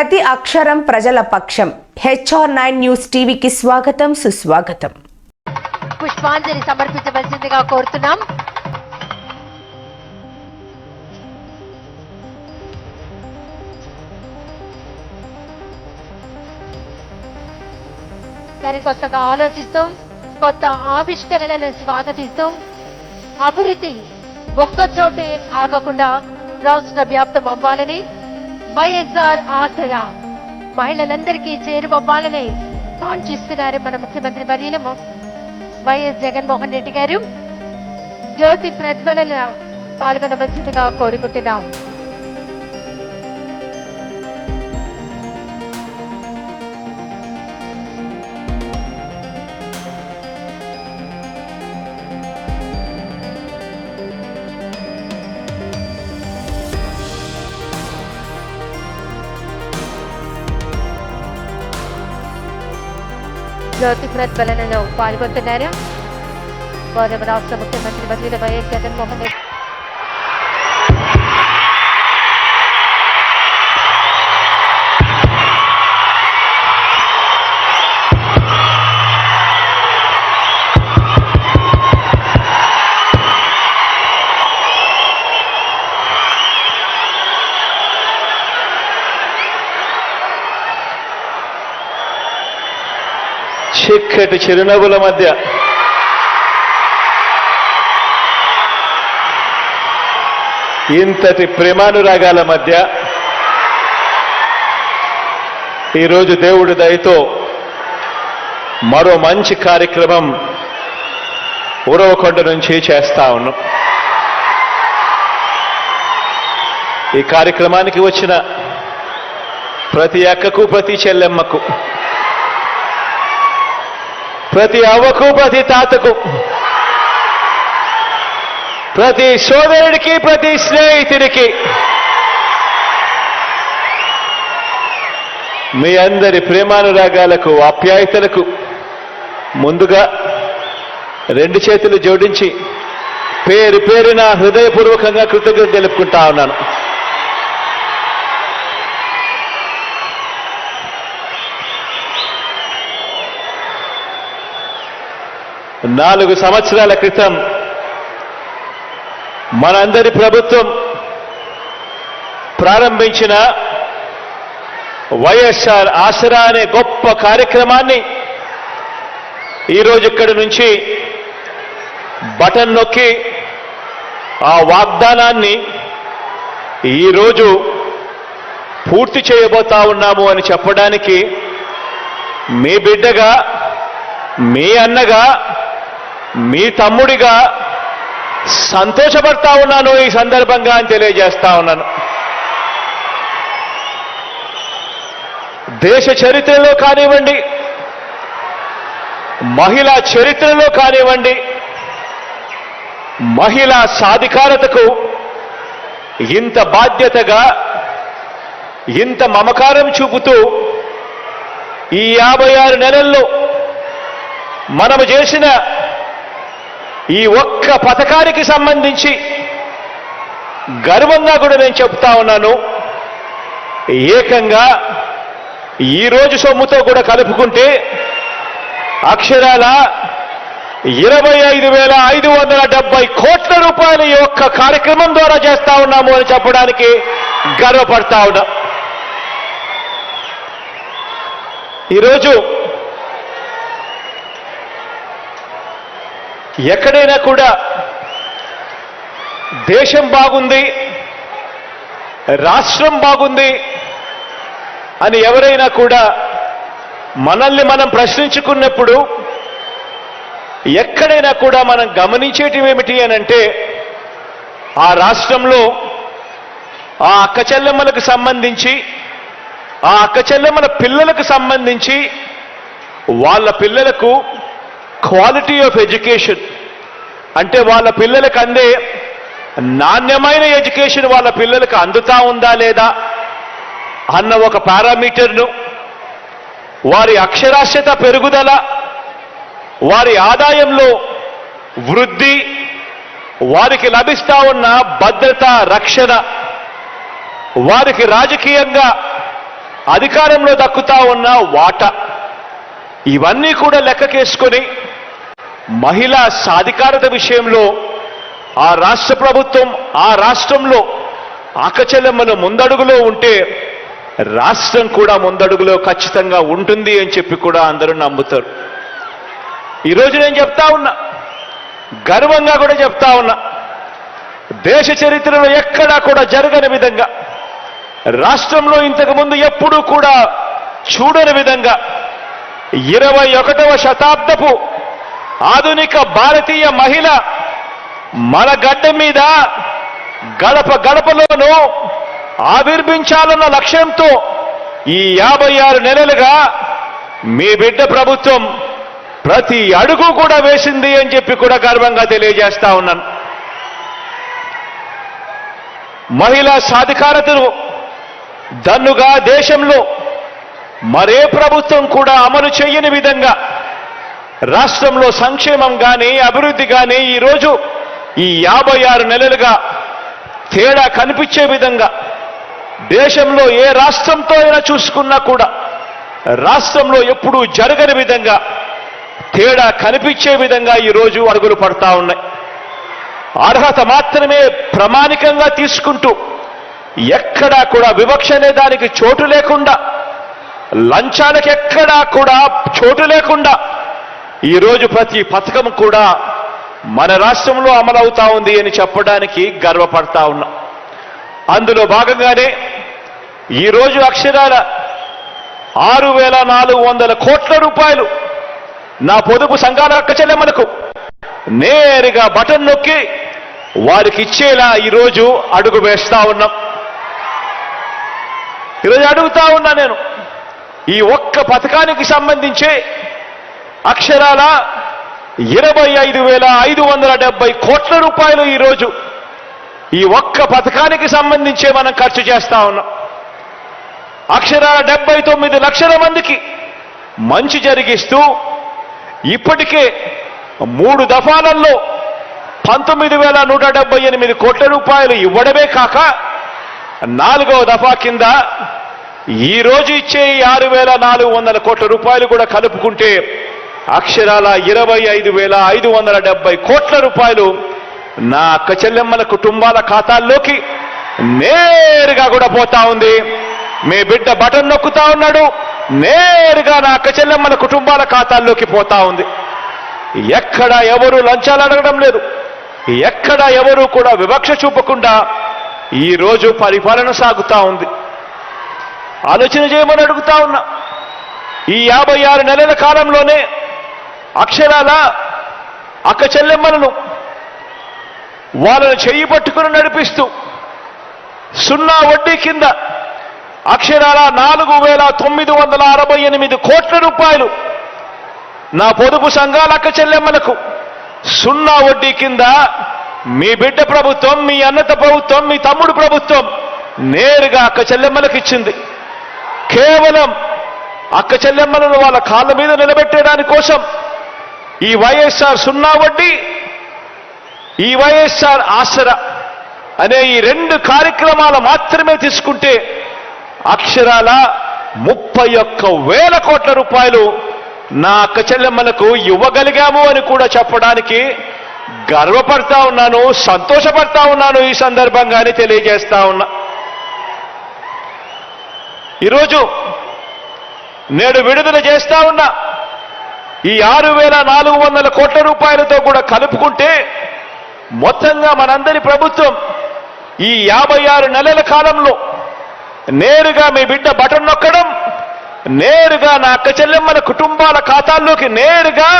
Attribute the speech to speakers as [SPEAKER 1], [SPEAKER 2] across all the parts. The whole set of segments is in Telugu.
[SPEAKER 1] ప్రతి అక్షరం ప్రజల పక్షం. HR9 న్యూస్ టీవీకి స్వాగతం, సుస్వాగతం.
[SPEAKER 2] పుష్పాంజలి సమర్పించవలసిందిగా కోరుతున్నాం. దాని కొత్తగా ఆలోచిస్తూ కొత్త ఆవిష్కరణలను స్వాగతిస్తూ అభివృద్ధి ఒక్క చోటే ఆగకుండా రాష్ట్ర వ్యాప్తం అవ్వాలని, వైఎస్ఆర్ ఆసరా మహిళలందరికీ చేరువవ్వాలని కాంక్షిస్తున్నారు మన ముఖ్యమంత్రి వర్యులు వైఎస్ జగన్మోహన్ రెడ్డి గారు. జ్యోతి ప్రజ్వలన పాల్గొనవలసిందిగా కోరుకుంటున్నాం. జ్యోతి ప్రజ్వలనలో పాల్గొంటున్నారు గౌరవ రాష్ట్ర ముఖ్యమంత్రి వర్యులు వైఎస్ జగన్మోహన్ రెడ్డి.
[SPEAKER 3] చిక్కటి చిరునవ్వుల మధ్య ఇంతటి ప్రేమానురాగాల మధ్య ఈరోజు దేవుడి దయతో మరో మంచి కార్యక్రమం ఉరవకొండ నుంచి చేస్తా ఉన్నాం. ఈ కార్యక్రమానికి వచ్చిన ప్రతి అక్కకు, ప్రతి చెల్లెమ్మకు, ప్రతి అవ్వకు, ప్రతి తాతకు, ప్రతి సోదరుడికి, ప్రతి స్నేహితుడికి మీ అందరి ప్రేమానురాగాలకు, ఆప్యాయతలకు ముందుగా రెండు చేతులు జోడించి పేరు పేరున హృదయపూర్వకంగా కృతజ్ఞత తెలుపుకుంటా ఉన్నాను. నాలుగు సంవత్సరాల క్రితం మనందరి ప్రభుత్వం ప్రారంభించిన వైఎస్ఆర్ ఆసరా అనే గొప్ప కార్యక్రమాన్ని ఈరోజు ఇక్కడి నుంచి బటన్ నొక్కి ఆ వాగ్దానాన్ని ఈరోజు పూర్తి చేయబోతా ఉన్నాము అని చెప్పడానికి మీ బిడ్డగా, మీ అన్నగా, మీ తమ్ముడిగా సంతోషపడతా ఉన్నాను ఈ సందర్భంగా అని తెలియజేస్తా ఉన్నాను. దేశ చరిత్రలో కానివ్వండి, మహిళా చరిత్రలో కానివ్వండి, మహిళా సాధికారతకు ఇంత బాధ్యతగా, ఇంత మమకారం చూపుతూ ఈ 56 నెలల్లో మనము చేసిన ఈ ఒక్క పథకానికి సంబంధించి గర్వంగా కూడా నేను చెప్తా ఉన్నాను. ఏకంగా ఈరోజు సొమ్ముతో కూడా కలుపుకుంటే అక్షరాల 25,570 కోట్ల రూపాయలు ఈ ఒక్క కార్యక్రమం ద్వారా చేస్తా ఉన్నాము అని చెప్పడానికి గర్వపడతా ఉన్నా. ఈరోజు ఎక్కడైనా కూడా దేశం బాగుంది, రాష్ట్రం బాగుంది అని ఎవరైనా కూడా మనల్ని మనం ప్రశ్నించుకున్నప్పుడు ఎక్కడైనా కూడా మనం గమనించేటివి ఏమిటి అనంటే, ఆ రాష్ట్రంలో ఆ అక్క చెల్లెమ్మలకు సంబంధించి, ఆ అక్క చెల్లెమ్మల పిల్లలకు సంబంధించి వాళ్ళ పిల్లలకు క్వాలిటీ ఆఫ్ ఎడ్యుకేషన్ అంటే వాళ్ళ పిల్లలకు అందే నాణ్యమైన ఎడ్యుకేషన్ వాళ్ళ పిల్లలకు అందుతా ఉందా లేదా అన్న ఒక పారామీటర్ను, వారి అక్షరాస్యత పెరుగుదల, వారి ఆదాయంలో వృద్ధి, వారికి లభిస్తా ఉన్న భద్రత, రక్షణ, వారికి రాజకీయంగా అధికారంలో దక్కుతా ఉన్న వాటా ఇవన్నీ కూడా లెక్కకేసుకొని మహిళా సాధికారత విషయంలో ఆ రాష్ట్ర ప్రభుత్వం ఆ రాష్ట్రంలో అక్కచెల్లెమ్మలు ముందడుగులో ఉంటే రాష్ట్రం కూడా ముందడుగులో ఖచ్చితంగా ఉంటుంది అని చెప్పి కూడా అందరూ నమ్ముతారు. ఈరోజు నేను చెప్తా ఉన్నా, గర్వంగా కూడా చెప్తా ఉన్నా, దేశ చరిత్రలో ఎక్కడా కూడా జరగని విధంగా, రాష్ట్రంలో ఇంతకుముందు ఎప్పుడూ కూడా చూడని విధంగా 21వ శతాబ్దపు ఆధునిక భారతీయ మహిళ మన గడ్డ మీద గడప గడపలోనూ ఆవిర్భించాలన్న లక్ష్యంతో ఈ 56 నెలలుగా మీ బిడ్డ ప్రభుత్వం ప్రతి అడుగు కూడా వేసింది అని చెప్పి కూడా గర్వంగా తెలియజేస్తా ఉన్నాను. మహిళా సాధికారతను దన్నుగా దేశంలో మరే ప్రభుత్వం కూడా అమలు చేయని విధంగా రాష్ట్రంలో సంక్షేమం కానీ అభివృద్ధి కానీ ఈరోజు ఈ 56 నెలలుగా తేడా కనిపించే విధంగా దేశంలో ఏ రాష్ట్రంతో అయినా చూసుకున్నా కూడా రాష్ట్రంలో ఎప్పుడూ జరగని విధంగా తేడా కనిపించే విధంగా ఈరోజు అడుగులు పడతా ఉన్నాయి. అర్హత మాత్రమే ప్రామాణికంగా తీసుకుంటూ ఎక్కడా కూడా వివక్ష అనే దానికి చోటు లేకుండా, లంచాలకు ఎక్కడా కూడా చోటు లేకుండా ఈరోజు ప్రతి పథకం కూడా మన రాష్ట్రంలో అమలవుతా ఉంది అని చెప్పడానికి గర్వపడతా ఉన్నా. అందులో భాగంగానే ఈరోజు అక్షరాల 6,400 కోట్ల రూపాయలు నా పొదుపు సంఘాల అక్కచెల్లెమ్మలకు నేరుగా బటన్ నొక్కి వారికి ఇచ్చేలా ఈరోజు అడుగు వేస్తా ఉన్నాం. ఈరోజు అడుగుతా ఉన్నా నేను, ఈ ఒక్క పథకానికి సంబంధించి అక్షరాల 25,570 కోట్ల రూపాయలు ఈరోజు ఈ ఒక్క పథకానికి సంబంధించే మనం ఖర్చు చేస్తా ఉన్నాం. అక్షరాల 79 లక్షల మందికి మంచి జరిగిస్తూ ఇప్పటికే 3 దఫాలలో 19,178 కోట్ల రూపాయలు ఇవ్వడమే కాక 4వ దఫా కింద ఈ రోజు ఇచ్చే 6,400 కోట్ల రూపాయలు కూడా కలుపుకుంటే అక్షరాల 25,570 కోట్ల రూపాయలు నా అక్క చెల్లెమ్మల కుటుంబాల ఖాతాల్లోకి నేరుగా కూడా పోతా ఉంది. మీ బిడ్డ బటన్ నొక్కుతా ఉన్నాడు, నేరుగా నా అక్క చెల్లెమ్మల కుటుంబాల ఖాతాల్లోకి పోతా ఉంది. ఎక్కడ ఎవరు లంచాలు అడగడం లేదు, ఎక్కడ ఎవరు కూడా వివక్ష చూపకుండా ఈరోజు పరిపాలన సాగుతా ఉంది. ఆలోచన చేయమని అడుగుతా ఉన్నా. ఈ 56 నెలల కాలంలోనే అక్షరాల అక్క చెల్లెమ్మలను వాళ్ళను చెయ్యి పట్టుకుని నడిపిస్తూ 0 వడ్డీ కింద అక్షరాల 4,968 కోట్ల రూపాయలు నా పొదుపు సంఘాల అక్క చెల్లెమ్మలకు 0 వడ్డీ కింద మీ బిడ్డ ప్రభుత్వం, మీ అన్నత ప్రభుత్వం, మీ తమ్ముడు ప్రభుత్వం నేరుగా అక్క చెల్లెమ్మలకు ఇచ్చింది. కేవలం అక్క చెల్లెమ్మలను వాళ్ళ కాళ్ళ మీద నిలబెట్టేదాని కోసం ఈ వైఎస్ఆర్ 0 వడ్డీ, ఈ వైఎస్ఆర్ ఆసరా అనే ఈ 2 కార్యక్రమాలు మాత్రమే తీసుకుంటే అక్షరాల 31,000 కోట్ల రూపాయలు నా అక్క చెల్లెమ్మలకు ఇవ్వగలిగాము అని కూడా చెప్పడానికి గర్వపడతా ఉన్నాను, సంతోషపడతా ఉన్నాను. ఈ సందర్భంగానే తెలియజేస్తా ఉన్నా. ఈరోజు నేడు విడుదల చేస్తా ఉన్నా ఈ 6,400 కోట్ల రూపాయలతో కూడా కలుపుకుంటే మొత్తంగా మనందరి ప్రభుత్వం ఈ 56 నెలల కాలంలో నేరుగా మీ బిడ్డ బటన్ నొక్కడం, నేరుగా నా అక్క చెల్లెమ్మల కుటుంబాల ఖాతాల్లోకి నేరుగా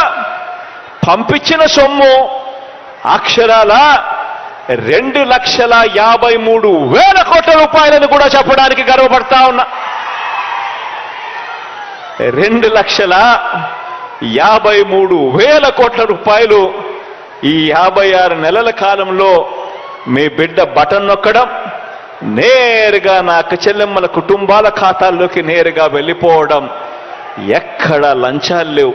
[SPEAKER 3] పంపించిన సొమ్ము అక్షరాల 2,53,000 కోట్ల రూపాయలను కూడా చెప్పడానికి గర్వపడతా ఉన్నా. 2,53,000 కోట్ల రూపాయలు ఈ 56 నెలల కాలంలో మీ బిడ్డ బటన్ నొక్కడం, నేరుగా నా అక్క చెల్లెమ్మల కుటుంబాల ఖాతాల్లోకి నేరుగా వెళ్ళిపోవడం, ఎక్కడ లంచాలు లేవు,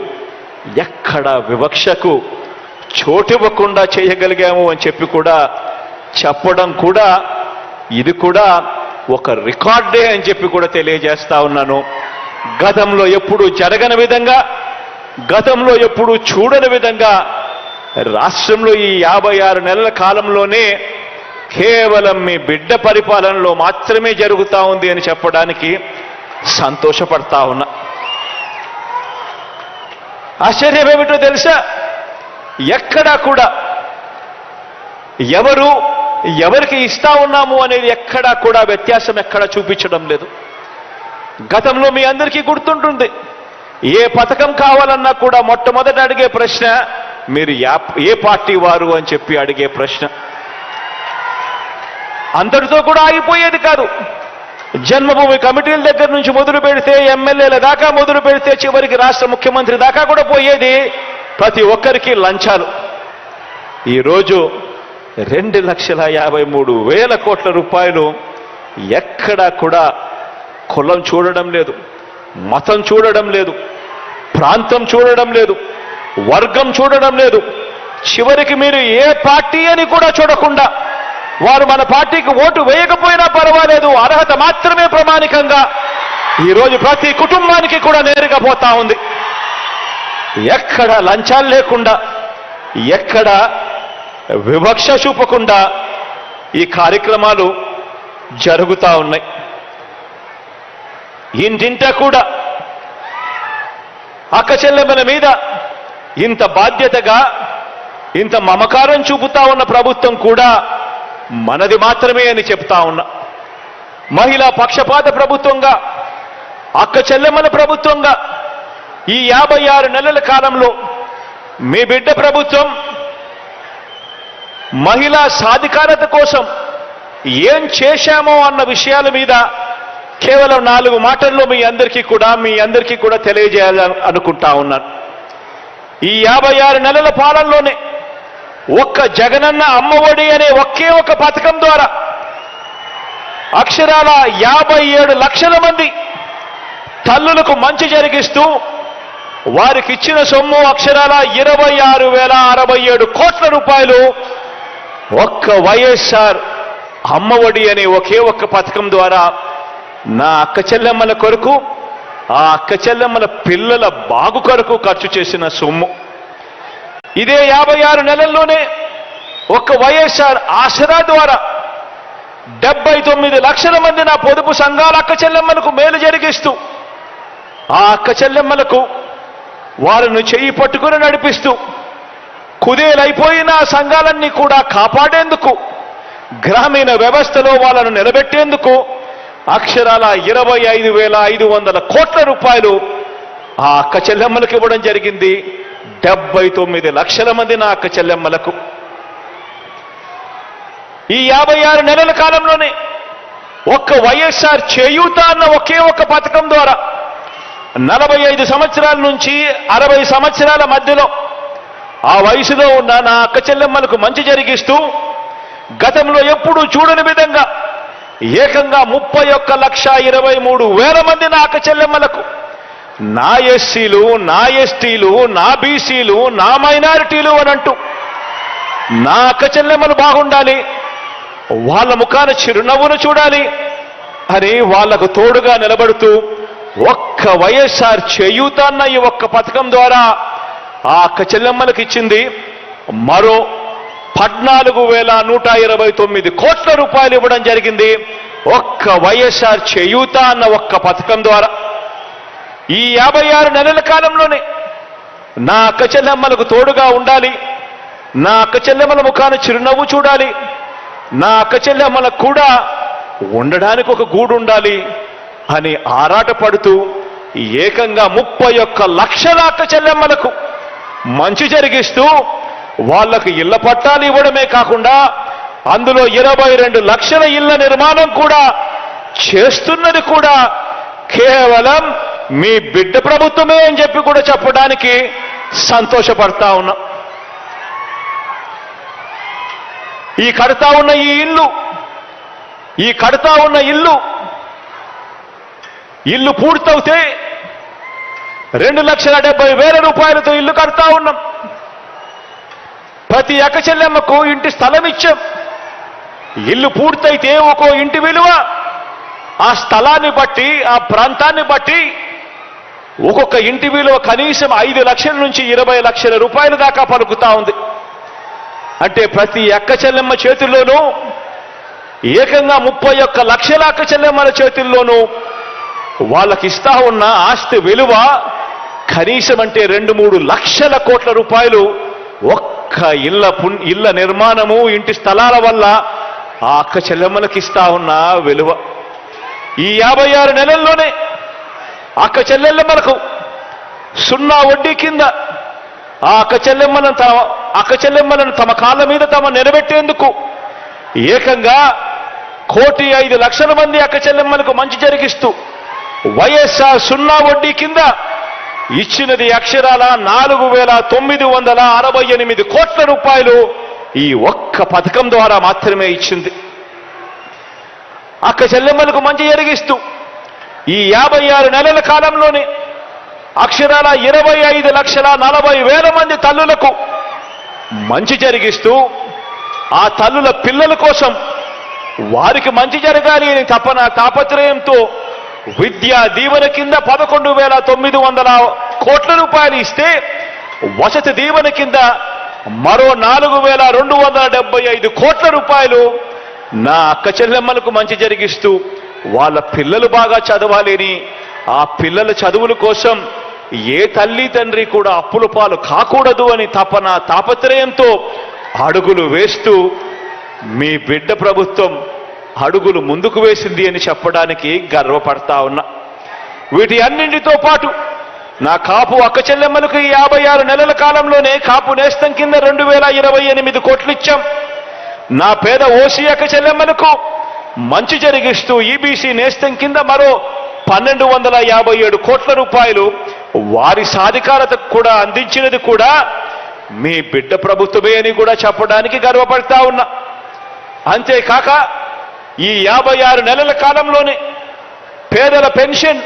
[SPEAKER 3] ఎక్కడ వివక్షకు చోటివ్వకుండా చేయగలిగాము అని చెప్పి కూడా చెప్పడం కూడా ఇది కూడా ఒక రికార్డే అని చెప్పి కూడా తెలియజేస్తా ఉన్నాను. గతంలో ఎప్పుడు జరగని విధంగా, గతంలో ఎప్పుడు చూడని విధంగా రాష్ట్రంలో ఈ 56 నెలల కాలంలోనే కేవలం మీ బిడ్డ పరిపాలనలో మాత్రమే జరుగుతూ ఉంది అని చెప్పడానికి సంతోషపడతా ఉన్నా. ఆశ్చర్యం ఏమిటో తెలుసా? ఎక్కడా కూడా ఎవరికి ఇస్తా ఉన్నాము అనేది ఎక్కడా కూడా వ్యత్యాసం ఎక్కడా చూపించడం లేదు. గతంలో మీ అందరికీ గుర్తుంటుంది, ఏ పథకం కావాలన్నా కూడా మొట్టమొదట అడిగే ప్రశ్న మీరు ఏ పార్టీ వారు అని చెప్పి అడిగే ప్రశ్న. అందరితో కూడా ఆగిపోయేది కాదు. జన్మభూమి కమిటీల దగ్గర నుంచి మొదలు పెడితే, ఎమ్మెల్యేల దాకా మొదలు పెడితే, చివరికి రాష్ట్ర ముఖ్యమంత్రి దాకా కూడా పోయేది ప్రతి ఒక్కరికి లంచాలు. ఈరోజు 2,53,000 కోట్ల రూపాయలు ఎక్కడా కూడా కులం చూడడం లేదు, మతం చూడడం లేదు, ప్రాంతం చూడడం లేదు, వర్గం చూడడం లేదు. చివరికి మీరు ఏ పార్టీ అని కూడా చూడకుండా, వారు మన పార్టీకి ఓటు వేయకపోయినా పర్వాలేదు, అర్హత మాత్రమే ప్రమాణికంగా ఈరోజు ప్రతి కుటుంబానికి కూడా నేరుగా పోతా ఉంది. ఎక్కడ లంచాలు లేకుండా, ఎక్కడ వివక్ష చూపకుండా ఈ కార్యక్రమాలు జరుగుతూ ఉన్నాయి. ఇంటింటా కూడా అక్క చెల్లెమ్మల మీద ఇంత బాధ్యతగా, ఇంత మమకారం చూపుతా ఉన్న ప్రభుత్వం కూడా మనది మాత్రమే అని చెప్తా ఉన్నా. మహిళా పక్షపాత ప్రభుత్వంగా, అక్క చెల్లెమ్మల ప్రభుత్వంగా ఈ 56 నెలల కాలంలో మీ బిడ్డ ప్రభుత్వం మహిళా సాధికారత కోసం ఏం చేశామో అన్న విషయాల మీద కేవలం 4 మాటల్లో మీ అందరికీ కూడా తెలియజేయాలని అనుకుంటా ఉన్నాను. ఈ 56 నెలల పాలనలోనే ఒక్క జగనన్న అమ్మఒడి అనే ఒకే ఒక పథకం ద్వారా అక్షరాల 57 లక్షల మంది తల్లులకు మంచి జరిగిస్తూ వారికి ఇచ్చిన సొమ్ము అక్షరాల 26,067 కోట్ల రూపాయలు ఒక్క వైఎస్ఆర్ అమ్మఒడి అనే ఒకే ఒక్క పథకం ద్వారా నా అక్క చెల్లెమ్మల కొరకు, ఆ అక్క చెల్లెమ్మల పిల్లల బాగు కొరకు ఖర్చు చేసిన సొమ్ము. ఇదే 56 నెలల్లోనే ఒక్క వైఎస్ఆర్ ఆసరా ద్వారా 79 లక్షల మంది నా పొదుపు సంఘాల అక్క చెల్లెమ్మలకు మేలు జరిగిస్తూ, ఆ అక్క చెల్లెమ్మలకు వారిని చెయ్యి పట్టుకుని నడిపిస్తూ, కుదేలైపోయిన ఆ సంఘాలన్నీ కూడా కాపాడేందుకు, గ్రామీణ వ్యవస్థలో వాళ్ళను నిలబెట్టేందుకు అక్షరాల 25,500 కోట్ల రూపాయలు ఆ అక్క చెల్లెమ్మలకు ఇవ్వడం జరిగింది. 79 లక్షల మంది నా అక్క చెల్లెమ్మలకు. ఈ 56 నెలల కాలంలోనే ఒక్క వైఎస్ఆర్ చేయూత అన్న ఒకే ఒక్క పథకం ద్వారా 45 సంవత్సరాల నుంచి 60 సంవత్సరాల మధ్యలో ఆ వయసులో ఉన్న నా అక్క చెల్లెమ్మలకు మంచి జరిగిస్తూ, గతంలో ఎప్పుడూ చూడని విధంగా ఏకంగా 31,23,000 మంది నా అక్క చెల్లెమ్మలకు, నా ఎస్సీలు, నా ఎస్టీలు, నా బీసీలు, నా మైనారిటీలు అనంటూ నా అక్క చెల్లెమ్మలు బాగుండాలి, వాళ్ళ ముఖాన చిరునవ్వును చూడాలి అని వాళ్లకు తోడుగా నిలబడుతూ ఒక్క వైఎస్ఆర్ చేయూత అన్న ఈ ఒక్క పథకం ద్వారా ఆ అక్క చెల్లెమ్మలకు ఇచ్చింది మరో 14,129 కోట్ల రూపాయలు ఇవ్వడం జరిగింది. ఒక్క వైఎస్ఆర్ చేయూత అన్న ఒక్క పథకం ద్వారా ఈ 56 నెలల కాలంలోనే నా అక్క చెల్లెమ్మలకు తోడుగా ఉండాలి, నా అక్క చెల్లెమ్మల ముఖాన చిరునవ్వు చూడాలి, నా అక్క చెల్లెమ్మలకు కూడా ఉండడానికి ఒక గూడు ఉండాలి అని ఆరాటపడుతూ ఏకంగా 31 లక్షల అక్క చెల్లెమ్మలకు మంచి జరిగిస్తూ వాళ్లకు ఇళ్ల పట్టాలు ఇవ్వడమే కాకుండా అందులో 22 లక్షల ఇళ్ల నిర్మాణం కూడా చేస్తున్నది కూడా కేవలం మీ బిడ్డ ప్రభుత్వమే అని చెప్పి కూడా చెప్పడానికి సంతోషపడతా ఉన్నాం. ఈ కడతా ఉన్న ఇల్లు పూర్తవుతే 2,70,000 రూపాయలతో ఇల్లు కడతా ఉన్నాం. ప్రతి అక్క చెల్లెమ్మకు ఇంటి స్థలం ఇచ్చాం. ఇల్లు పూర్తయితే ఒక్కో ఇంటి విలువ ఆ స్థలాన్ని బట్టి, ఆ ప్రాంతాన్ని బట్టి ఒక్కొక్క ఇంటి విలువ కనీసం 5 లక్షల నుంచి 20 లక్షల రూపాయల దాకా పలుకుతా ఉంది. అంటే ప్రతి అక్క చెల్లెమ్మ చేతుల్లోనూ ఏకంగా 31 లక్షల అక్క చెల్లెమ్మల చేతుల్లోనూ వాళ్ళకి ఇస్తా ఉన్న ఆస్తి విలువ కనీసం అంటే 2-3 లక్షల కోట్ల రూపాయలు ఒక్క ఇళ్ల నిర్మాణము, ఇంటి స్థలాల వల్ల ఆ అక్క చెల్లెమ్మలకు ఇస్తా ఉన్న విలువ. ఈ 56 నెలల్లోనే అక్క చెల్లెమ్మలకు 0 వడ్డీ కింద ఆ అక్క చెల్లెమ్మలను తమ కాళ్ళ మీద తమ నిలబెట్టేందుకు ఏకంగా 1,05,00,000 మంది అక్క చెల్లెమ్మలకు మంచి జరిగిస్తూ వైఎస్ఆర్ 0 వడ్డీ కింద ఇచ్చినది అక్షరాల 4,968 కోట్ల రూపాయలు ఈ ఒక్క పథకం ద్వారా మాత్రమే ఇచ్చింది. అక్క చెల్లెమ్మలకు మంచి జరిగిస్తూ ఈ 56 నెలల కాలంలోనే అక్షరాల 25,40,000 మంది తల్లులకు మంచి జరిగిస్తూ ఆ తల్లుల పిల్లల కోసం వారికి మంచి జరగాలి అని తాపత్రయంతో విద్యా దీవెన కింద 11,900 కోట్ల రూపాయలు ఇస్తే, వసతి దీవెన కింద మరో 4,275 కోట్ల రూపాయలు నా అక్క చెల్లెమ్మలకు మంచి జరిగిస్తూ వాళ్ళ పిల్లలు బాగా చదవాలని, ఆ పిల్లల చదువుల కోసం ఏ తల్లి తండ్రి కూడా అప్పుల పాలు కాకూడదు అని తాపత్రయంతో అడుగులు వేస్తూ మీ బిడ్డ ప్రభుత్వం అడుగులు ముందుకు వేసింది అని చెప్పడానికి గర్వపడతా ఉన్నా. వీటి అన్నింటితో పాటు నా కాపు అక్క చెల్లెమ్మలకు ఈ 56 నెలల కాలంలోనే కాపు నేస్తం కింద 2,028 కోట్లు ఇచ్చాం. నా పేద ఓసీ అక్క చెల్లెమ్మలకు మంచి జరిగిస్తూ ఈబీసీ నేస్తం కింద మరో 1,257 కోట్ల రూపాయలు వారి సాధికారతకు కూడా అందించినది కూడా మీ బిడ్డ ప్రభుత్వమే అని కూడా చెప్పడానికి గర్వపడతా ఉన్నా. అంతేకాక ఈ 56 నెలల కాలంలోనే పేదల పెన్షన్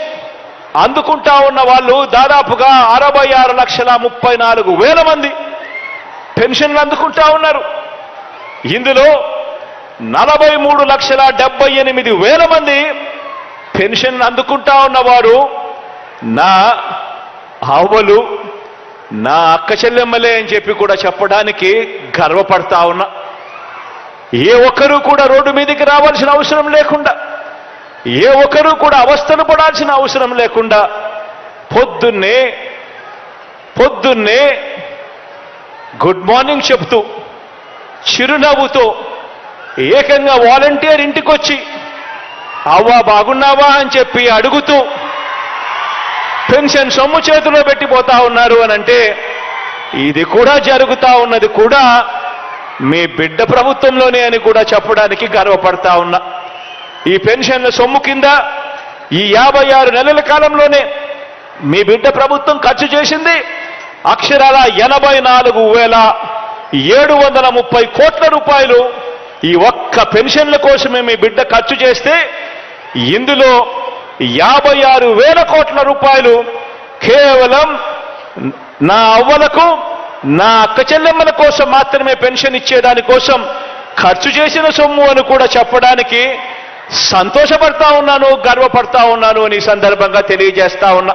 [SPEAKER 3] అందుకుంటా ఉన్న వాళ్ళు దాదాపుగా 66,34,000 మంది పెన్షన్లు అందుకుంటా ఉన్నారు. ఇందులో 43,78,000 మంది పెన్షన్ అందుకుంటా ఉన్నవారు నా అవ్వలు, నా అక్క చెల్లెమ్మలే అని చెప్పి కూడా చెప్పడానికి గర్వపడతా ఉన్నా. ఏ ఒక్కరూ కూడా రోడ్డు మీదకి రావాల్సిన అవసరం లేకుండా, ఏ ఒక్కరూ కూడా అవస్థలు పడాల్సిన అవసరం లేకుండా పొద్దున్నే గుడ్ మార్నింగ్ చెప్తూ చిరునవ్వుతో ఏకంగా వాలంటీర్ ఇంటికొచ్చి అవ్వా బాగున్నావా అని చెప్పి అడుగుతూ పెన్షన్ సొమ్ము చేతిలో పెట్టిపోతా ఉన్నారు అనంటే ఇది కూడా జరుగుతా ఉన్నది కూడా మీ బిడ్డ ప్రభుత్వంలోనే అని కూడా చెప్పడానికి గర్వపడతా ఉన్నా. ఈ పెన్షన్ల సొమ్ము కింద ఈ 56 నెలల కాలంలోనే మీ బిడ్డ ప్రభుత్వం ఖర్చు చేసింది అక్షరాల 84,730 కోట్ల రూపాయలు ఈ ఒక్క పెన్షన్ల కోసమే మీ బిడ్డ ఖర్చు చేస్తే, ఇందులో 56,000 కోట్ల రూపాయలు కేవలం నా అవ్వలకు, నా అక్క చెల్లెమ్మల కోసం మాత్రమే పెన్షన్ ఇచ్చేదానికోసం ఖర్చు చేసిన సొమ్ము అని కూడా చెప్పడానికి సంతోషపడతా ఉన్నాను, గర్వపడతా ఉన్నాను అని సందర్భంగా తెలియజేస్తా ఉన్నా.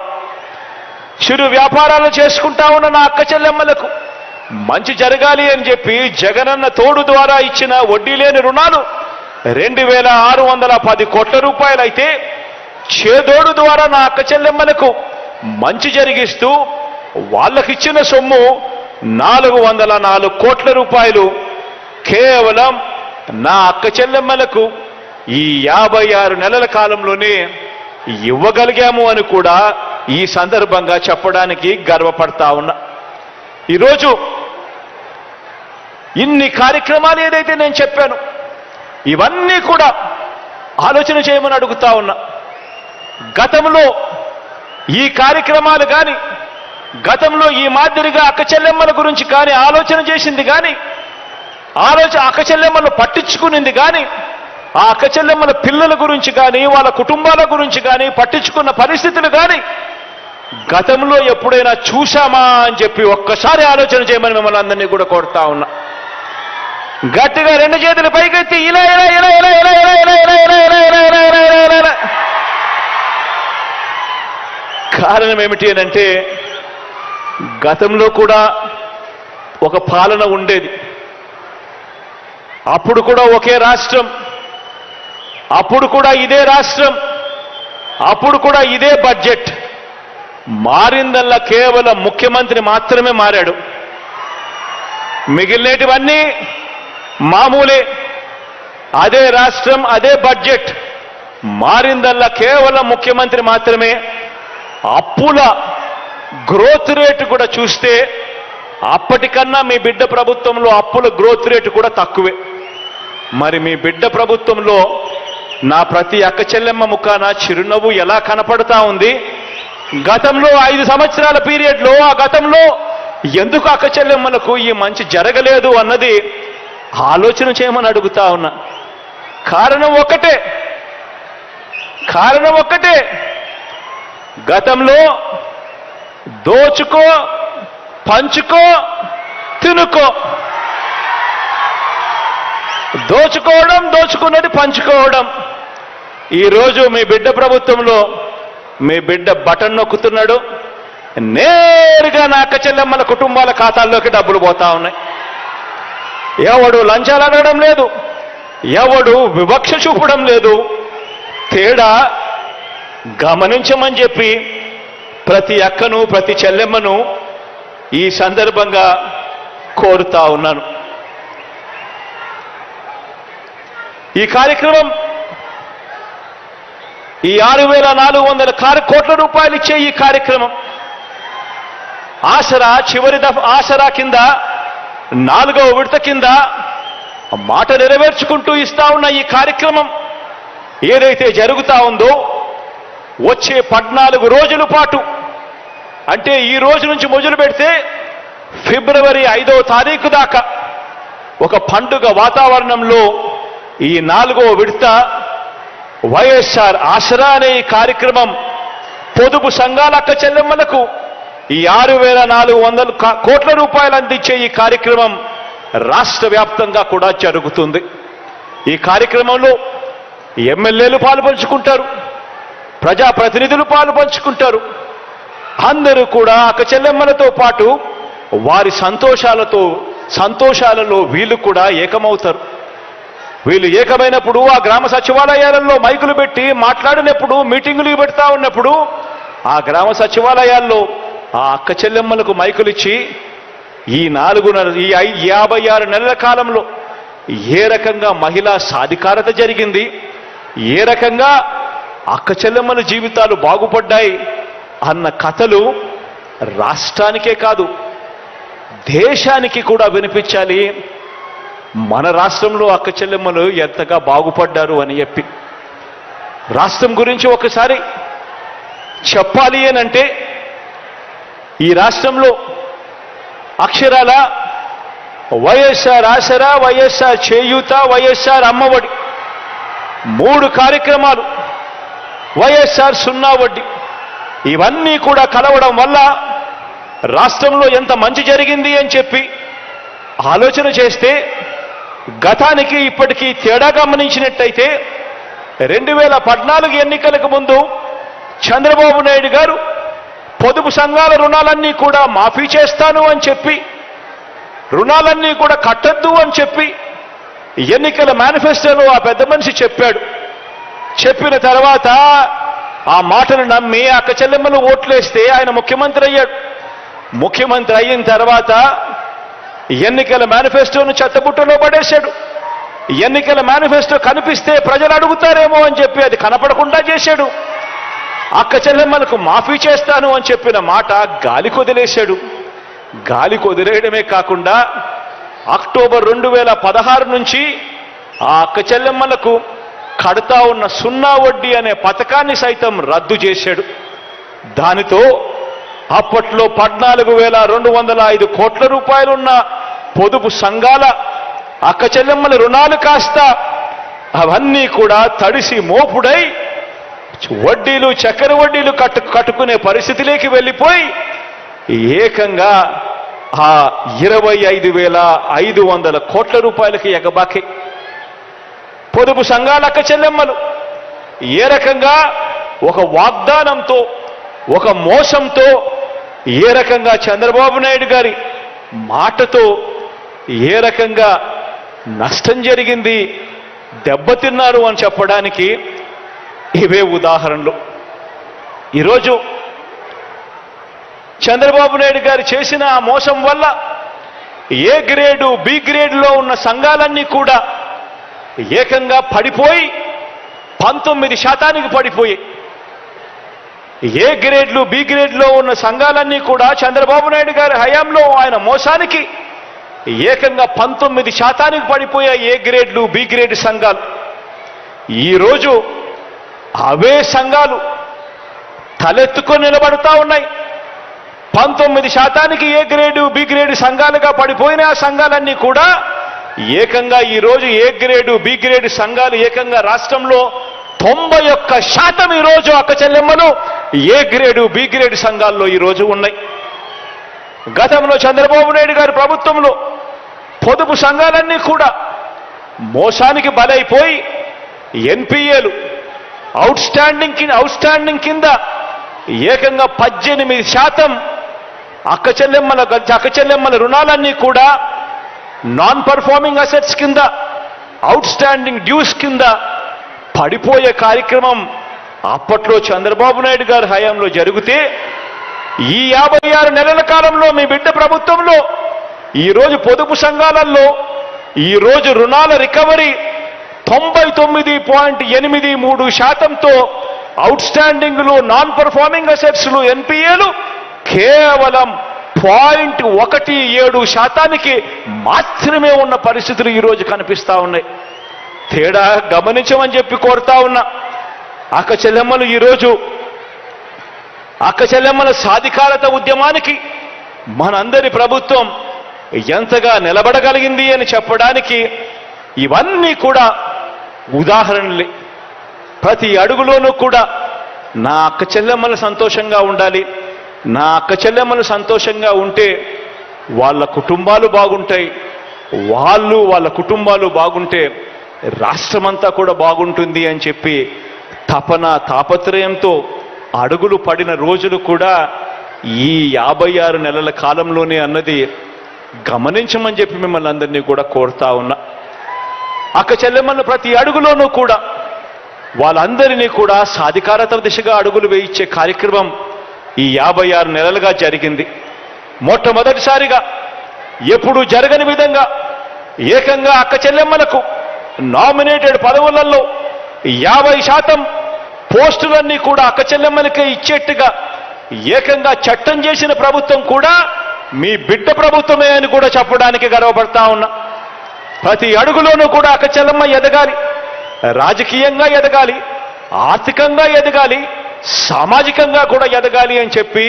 [SPEAKER 3] చిరు వ్యాపారాలు చేసుకుంటా ఉన్న నా అక్క చెల్లెమ్మలకు మంచి జరగాలి అని చెప్పి జగనన్న తోడు ద్వారా ఇచ్చిన వడ్డీ లేని రుణాలు 2,610 కోట్ల రూపాయలు అయితే, చేదోడు ద్వారా నా అక్క చెల్లెమ్మలకు మంచి జరిగిస్తూ వాళ్ళకిచ్చిన సొమ్ము 404 కోట్ల రూపాయలు కేవలం నా అక్క చెల్లెమ్మలకు ఈ 56 నెలల కాలంలోనే ఇవ్వగలిగాము అని కూడా ఈ సందర్భంగా చెప్పడానికి గర్వపడతా ఉన్నా. ఈరోజు ఇన్ని కార్యక్రమాలు ఏదైతే నేను చెప్పాను ఇవన్నీ కూడా ఆలోచన చేయమని అడుగుతా ఉన్నా. గతంలో ఈ కార్యక్రమాలు కానీ, గతంలో ఈ మాదిరిగా అక్క చెల్లెమ్మల గురించి కానీ ఆలోచన చేసింది కానీ, అక్క చెల్లెమ్మలను పట్టించుకునింది కానీ, ఆ అక్క చెల్లెమ్మల పిల్లల గురించి కానీ, వాళ్ళ కుటుంబాల గురించి కానీ పట్టించుకున్న పరిస్థితులు కానీ గతంలో ఎప్పుడైనా చూశామా అని చెప్పి ఒక్కసారి ఆలోచన చేయమని మిమ్మల్ని అందరినీ కూడా కోరుతా ఉన్నా. గట్టిగా రెండు చేతులు పైకెత్తి ఇలా ఇలా ఇలా ఇలా ఇలా ఇలా ఇలా ఇలా ఇలా ఇలా ఇలా ఇలా ఇలా ఇలా ఇలా. కారణం ఏమిటి అని అంటే గతంలో కూడా ఒక పాలన ఉండేది. అప్పుడు కూడా ఒకే రాష్ట్రం, అప్పుడు కూడా ఇదే రాష్ట్రం, అప్పుడు కూడా ఇదే బడ్జెట్. మారిందల్లా కేవలం ముఖ్యమంత్రి మాత్రమే మారాడు. మిగిలినటివన్నీ మామూలే. అదే రాష్ట్రం, అదే బడ్జెట్. మారిందల్లా కేవలం ముఖ్యమంత్రి మాత్రమే. అప్పుల గ్రోత్ రేటు కూడా చూస్తే అప్పటికన్నా మీ బిడ్డ ప్రభుత్వంలో అప్పుల గ్రోత్ రేటు కూడా తక్కువే. మరి మీ బిడ్డ ప్రభుత్వంలో నా ప్రతి అక్క చెల్లెమ్మ ముఖాన చిరునవ్వు ఎలా కనపడతా ఉంది? గతంలో 5 సంవత్సరాల పీరియడ్లో ఆ గతంలో ఎందుకు అక్క చెల్లెమ్మలకు ఈ మంచి జరగలేదు అన్నది ఆలోచన చేయమని అడుగుతా ఉన్నా. కారణం ఒక్కటే. గతంలో దోచుకో, పంచుకో, తినుకో. దోచుకోవడం, దోచుకున్నది పంచుకోవడం. ఈరోజు మీ బిడ్డ ప్రభుత్వంలో మీ బిడ్డ బటన్ నొక్కుతున్నాడు, నేరుగా నా అక్క చెల్లెమ్మల కుటుంబాల ఖాతాల్లోకి డబ్బులు పోతా ఉన్నాయి. ఎవడు లంచాలు అడగడం లేదు, ఎవడు వివక్ష చూపడం లేదు. తేడా గమనించమని చెప్పి ప్రతి అక్కను, ప్రతి చెల్లెమ్మను ఈ సందర్భంగా కోరుతా ఉన్నాను. ఈ కార్యక్రమం ఈ 6,400 కోట్ల రూపాయలు ఇచ్చే ఈ కార్యక్రమం ఆసరా ఆసరా కింద 4వ విడత కింద మాట నెరవేర్చుకుంటూ ఇస్తా ఉన్న ఈ కార్యక్రమం ఏదైతే జరుగుతా ఉందో వచ్చే 14 రోజుల పాటు, అంటే ఈ రోజు నుంచి మొదలు పెడితే ఫిబ్రవరి 5వ తారీఖు దాకా ఒక పండుగ వాతావరణంలో ఈ 4వ విడత వైఎస్ఆర్ ఆసరా అనే ఈ కార్యక్రమం పొదుపు సంఘాల అక్క చెల్లెమ్మలకు ఈ 6,400 కోట్ల రూపాయలు అందించే ఈ కార్యక్రమం రాష్ట్ర వ్యాప్తంగా కూడా జరుగుతుంది. ఈ కార్యక్రమంలో ఎమ్మెల్యేలు పాలుపంచుకుంటారు, ప్రజాప్రతినిధులు పాలుపంచుకుంటారు. అందరూ కూడా అక్క చెల్లెమ్మలతో పాటు వారి సంతోషాలలో వీళ్ళు కూడా ఏకమవుతారు. వీళ్ళు ఏకమైనప్పుడు ఆ గ్రామ సచివాలయాలలో మైకులు పెట్టి మాట్లాడినప్పుడు, మీటింగులు పెడతా ఉన్నప్పుడు ఆ గ్రామ సచివాలయాల్లో ఆ అక్క చెల్లెమ్మలకు మైకులు ఇచ్చి ఈ 56 నెలల కాలంలో ఏ రకంగా మహిళా సాధికారత జరిగింది, ఏ రకంగా అక్క చెల్లెమ్మల జీవితాలు బాగుపడ్డాయి అన్న కథలు రాష్ట్రానికే కాదు దేశానికి కూడా వినిపించాలి. మన రాష్ట్రంలో అక్క చెల్లెమ్మలు ఎంతగా బాగుపడ్డారు అని చెప్పి రాష్ట్రం గురించి ఒకసారి చెప్పాలి అనంటే ఈ రాష్ట్రంలో అక్షరాల వైఎస్ఆర్ ఆసరా, వైఎస్ఆర్ చేయూత, వైఎస్ఆర్ అమ్మఒడి 3 కార్యక్రమాలు, వైఎస్ఆర్ 0 వడ్డీ, ఇవన్నీ కూడా కలవడం వల్ల రాష్ట్రంలో ఎంత మంచి జరిగింది అని చెప్పి ఆలోచన చేస్తే గతానికి ఇప్పటికీ తేడా గమనించినట్టయితే 2014 ఎన్నికలకు ముందు చంద్రబాబు నాయుడు గారు పొదుపు సంఘాల రుణాలన్నీ కూడా మాఫీ చేస్తాను అని చెప్పి, రుణాలన్నీ కూడా కట్టద్దు అని చెప్పి ఎన్నికల మేనిఫెస్టోలో ఆ పెద్ద మనిషి చెప్పాడు. చెప్పిన తర్వాత ఆ మాటలు నమ్మి అక్క చెల్లెమ్మలు ఓట్లేస్తే ఆయన ముఖ్యమంత్రి అయ్యాడు. ముఖ్యమంత్రి అయిన తర్వాత ఎన్నికల మేనిఫెస్టోను చెత్తబుట్టలో పడేశాడు. ఎన్నికల మేనిఫెస్టో కనిపిస్తే ప్రజలు అడుగుతారేమో అని చెప్పి అది కనపడకుండా చేశాడు. అక్క చెల్లెమ్మలకు మాఫీ చేస్తాను అని చెప్పిన మాట గాలి కొదిలేశాడు. గాలి కొదిలేయడమే కాకుండా అక్టోబర్ 2016 నుంచి ఆ అక్క చెల్లెమ్మలకు కడతా ఉన్న 0 వడ్డీ అనే పథకాన్ని సైతం రద్దు చేశాడు. దానితో అప్పట్లో 14,205 కోట్ల రూపాయలున్న పొదుపు సంఘాల అక్క చెల్లెమ్మల రుణాలు కాస్త అవన్నీ కూడా తడిసి మోపుడై వడ్డీలు, చక్కెర వడ్డీలు కట్టుకునే పరిస్థితిలోకి వెళ్ళిపోయి ఏకంగా ఆ 25,500 కోట్ల రూపాయలకి ఎగబాకి పొదుపు సంఘాల అక్క చెల్లెమ్మలు ఏ రకంగా ఒక వాగ్దానంతో ఒక మోసంతో ఏ రకంగా చంద్రబాబు నాయుడు గారి మాటతో ఏ రకంగా నష్టం జరిగింది, దెబ్బతిన్నారు అని చెప్పడానికి ఇవే ఉదాహరణలు. ఈరోజు చంద్రబాబు నాయుడు గారు చేసిన ఆ మోసం వల్ల ఏ గ్రేడు బి గ్రేడ్లో ఉన్న సంఘాలన్నీ కూడా ఏకంగా పడిపోయి 19% పడిపోయి, ఏ గ్రేడ్లు బి గ్రేడ్లో ఉన్న సంఘాలన్నీ కూడా చంద్రబాబు నాయుడు గారి హయాంలో ఆయన మోసానికి ఏకంగా 19% పడిపోయే ఏ గ్రేడ్లు బి గ్రేడ్ సంఘాలు. ఈరోజు అవే సంఘాలు తలెత్తుకొని నిలబడుతూ ఉన్నాయి. 19% ఏ గ్రేడు బి గ్రేడ్ సంఘాలుగా పడిపోయిన ఆ సంఘాలన్నీ కూడా ఏకంగా ఈరోజు ఏ గ్రేడు బి గ్రేడ్ సంఘాలు ఏకంగా రాష్ట్రంలో 91% ఈరోజు అక్క చెల్లెమ్మలు ఏ గ్రేడు బి గ్రేడ్ సంఘాల్లో ఈరోజు ఉన్నాయి. గతంలో చంద్రబాబు నాయుడు గారి ప్రభుత్వంలో పొదుపు సంఘాలన్నీ కూడా మోసానికి బలైపోయి ఎన్పిఏలు అవుట్ స్టాండింగ్ కింద ఏకంగా 18% అక్క చెల్లెమ్మల రుణాలన్నీ కూడా నాన్ పర్ఫార్మింగ్ అసెట్స్ కింద, అవుట్ స్టాండింగ్ డ్యూస్ కింద పడిపోయే కార్యక్రమం అప్పట్లో చంద్రబాబు నాయుడు గారి హయాంలో జరిగితే, ఈ 56 నెలల కాలంలో మీ బిడ్డ ప్రభుత్వంలో ఈరోజు పొదుపు సంఘాలలో ఈరోజు రుణాల రికవరీ 99.83%తో, అవుట్ స్టాండింగ్లు, నాన్ పర్ఫార్మింగ్ అసెట్స్లు, ఎన్పిఏలు కేవలం 0.17% మాత్రమే ఉన్న పరిస్థితులు ఈరోజు కనిపిస్తా ఉన్నాయి. తేడా గమనించమని చెప్పి కోరుతా ఉన్నా. అక్క చెల్లెమ్మలు ఈరోజు అక్క చెల్లెమ్మల సాధికారత ఉద్యమానికి మనందరి ప్రభుత్వం ఎంతగా నిలబడగలిగింది అని చెప్పడానికి ఇవన్నీ కూడా ఉదాహరణలే. ప్రతి అడుగులోనూ కూడా నా అక్క చెల్లెమ్మలు సంతోషంగా ఉండాలి, నా అక్క చెల్లెమ్మలు సంతోషంగా ఉంటే వాళ్ళ కుటుంబాలు బాగుంటాయి, వాళ్ళ కుటుంబాలు బాగుంటే రాష్ట్రమంతా కూడా బాగుంటుంది అని చెప్పి తాపత్రయంతో అడుగులు పడిన రోజులు కూడా ఈ 56 నెలల కాలంలోనే అన్నది గమనించమని చెప్పి మిమ్మల్ని అందరినీ కూడా కోరుతా ఉన్నా. అక్క చెల్లెమ్మలను ప్రతి అడుగులోనూ కూడా వాళ్ళందరినీ కూడా సాధికారత దిశగా అడుగులు వేయించే కార్యక్రమం ఈ 56 నెలలుగా జరిగింది. మొట్టమొదటిసారిగా ఎప్పుడూ జరగని విధంగా ఏకంగా అక్క చెల్లెమ్మలకు నామినేటెడ్ పదవులలో 50% పోస్టులన్నీ కూడా అక్క చెల్లెమ్మలకే ఇచ్చేట్టుగా ఏకంగా చట్టం చేసిన ప్రభుత్వం కూడా మీ బిడ్డ ప్రభుత్వమే అని కూడా చెప్పడానికి గర్వపడతా ఉన్నా. ప్రతి అడుగులోనూ కూడా అక్క చెల్లెమ్మ ఎదగాలి, రాజకీయంగా ఎదగాలి, ఆర్థికంగా ఎదగాలి, సామాజికంగా కూడా ఎదగాలి అని చెప్పి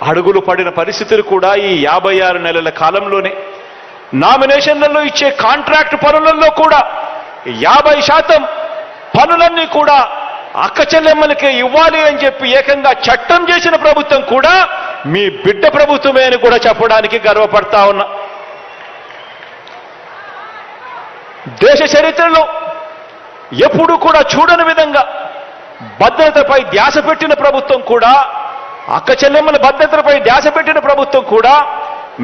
[SPEAKER 3] అడుగులు పడిన పరిస్థితులు కూడా ఈ 56 నెలల కాలంలోనే. నామినేషన్లలో ఇచ్చే కాంట్రాక్ట్ పనులలో కూడా 50% పనులన్నీ కూడా అక్క చెల్లెమ్మలకే ఇవ్వాలి అని చెప్పి ఏకంగా చట్టం చేసిన ప్రభుత్వం కూడా మీ బిడ్డ ప్రభుత్వమే అని కూడా చెప్పడానికి గర్వపడతా ఉన్నా. దేశ చరిత్రలో ఎప్పుడూ కూడా చూడని విధంగా భద్రతపై ధ్యాస పెట్టిన ప్రభుత్వం కూడా, అక్క చెల్లెమ్మల భద్రతపై ధ్యాస పెట్టిన ప్రభుత్వం కూడా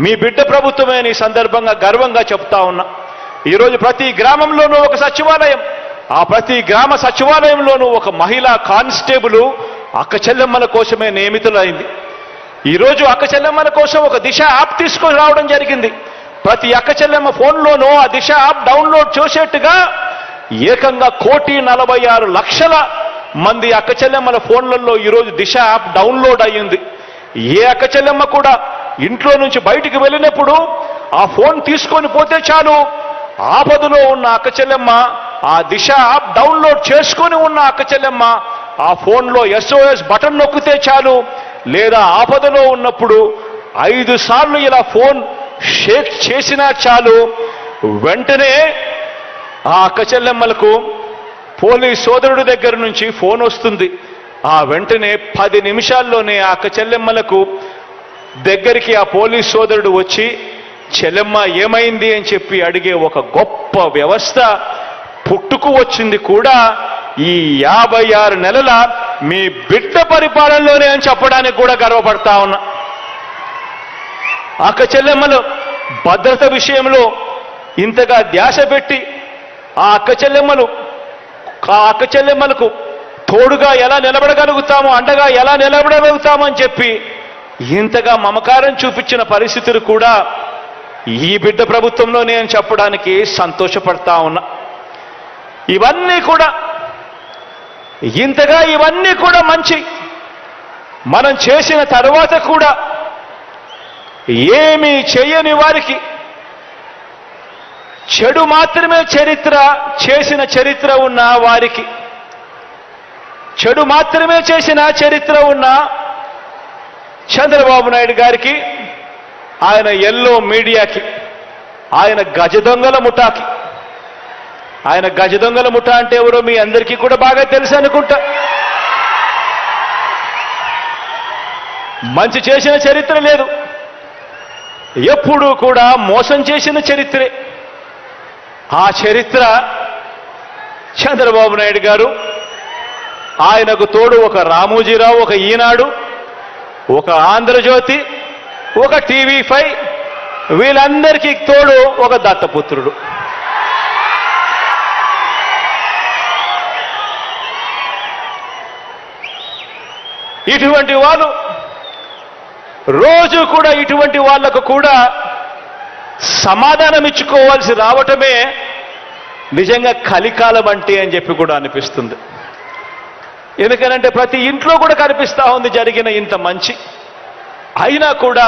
[SPEAKER 3] మీ బిడ్డ ప్రభుత్వమే అని సందర్భంగా గర్వంగా చెప్తా ఉన్నా. ఈరోజు ప్రతి గ్రామంలోనూ ఒక సచివాలయం, ఆ ప్రతి గ్రామ సచివాలయంలోనూ ఒక మహిళా కానిస్టేబుల్ అక్క చెల్లెమ్మల కోసమే నియమితులైంది. ఈరోజు అక్క చెల్లెమ్మల కోసం ఒక దిశ యాప్ తీసుకొని రావడం జరిగింది. ప్రతి అక్క చెల్లెమ్మ ఫోన్లోనూ ఆ దిశ యాప్ డౌన్లోడ్ చేసేట్టుగా ఏకంగా 1,46,00,000 మంది అక్క చెల్లెమ్మల ఫోన్లలో ఈరోజు దిశ యాప్ డౌన్లోడ్ అయ్యింది. ఏ అక్క చెల్లెమ్మ కూడా ఇంట్లో నుంచి బయటికి వెళ్ళినప్పుడు ఆ ఫోన్ తీసుకొని పోతే చాలు, ఆపదలో ఉన్న అక్క చెల్లెమ్మ ఆ దిశ యాప్ డౌన్లోడ్ చేసుకొని ఉన్న అక్క చెల్లెమ్మ ఆ ఫోన్లో SOS బటన్ నొక్కితే చాలు, లేదా ఆపదలో ఉన్నప్పుడు 5 సార్లు ఇలా ఫోన్ షేక్ చేసినా చాలు, వెంటనే ఆ అక్క చెల్లెమ్మలకు పోలీస్ సోదరుడి దగ్గర నుంచి ఫోన్ వస్తుంది. ఆ వెంటనే 10 నిమిషాల్లోనే ఆ అక్క చెల్లెమ్మలకు దగ్గరికి ఆ పోలీస్ సోదరుడు వచ్చి చెల్లెమ్మ ఏమైంది అని చెప్పి అడిగే ఒక గొప్ప వ్యవస్థ పుట్టుకు వచ్చింది కూడా ఈ 56 నెలల మీ బిడ్డ పరిపాలనలోనే అని చెప్పడానికి కూడా గర్వపడతా ఉన్నా. అక్క చెల్లెమ్మలు భద్రత విషయంలో ఇంతగా ధ్యాస పెట్టి ఆ అక్క చెల్లెమ్మలకు తోడుగా ఎలా నిలబడగలుగుతామో, అండగా ఎలా నిలబడగలుగుతామో అని చెప్పి ఇంతగా మమకారం చూపించిన పరిస్థితులు కూడా ఈ బిడ్డ ప్రభుత్వంలోనే అని చెప్పడానికి సంతోషపడతా ఉన్నా. ఇవన్నీ కూడా మంచి మనం చేసిన తరువాత కూడా ఏమీ చేయని వారికి చెడు మాత్రమే చేసిన చరిత్ర ఉన్న వారికి, చెడు మాత్రమే చేసిన చరిత్ర ఉన్న చంద్రబాబు నాయుడు గారికి, ఆయన ఎల్లో మీడియాకి, ఆయన గజ దొంగల ముఠాకి. ఆయన గజ దొంగల ముఠా అంటే ఎవరో మీ అందరికీ కూడా బాగా తెలుసు అనుకుంటా. మంచి చేసిన చరిత్ర లేదు, ఎప్పుడూ కూడా మోసం చేసిన చరిత్రే. ఆ చరిత్ర చంద్రబాబు నాయుడు గారు, ఆయనకు తోడు ఒక రామోజీరావు, ఒక ఈనాడు, ఒక ఆంధ్రజ్యోతి, ఒక టీవీ5, వీళ్ళందరికీ తోడు ఒక దత్తపుత్రుడు. ఇటువంటి వాళ్ళు రోజు కూడా ఇటువంటి వాళ్లకు కూడా సమాధానం ఇచ్చుకోవాల్సి రావటమే నిజంగా కలికాలం అంటే అని చెప్పి కూడా అనిపిస్తుంది. ఎందుకనంటే ప్రతి ఇంట్లో కూడా కనిపిస్తా ఉంది జరిగిన ఇంత మంచి, అయినా కూడా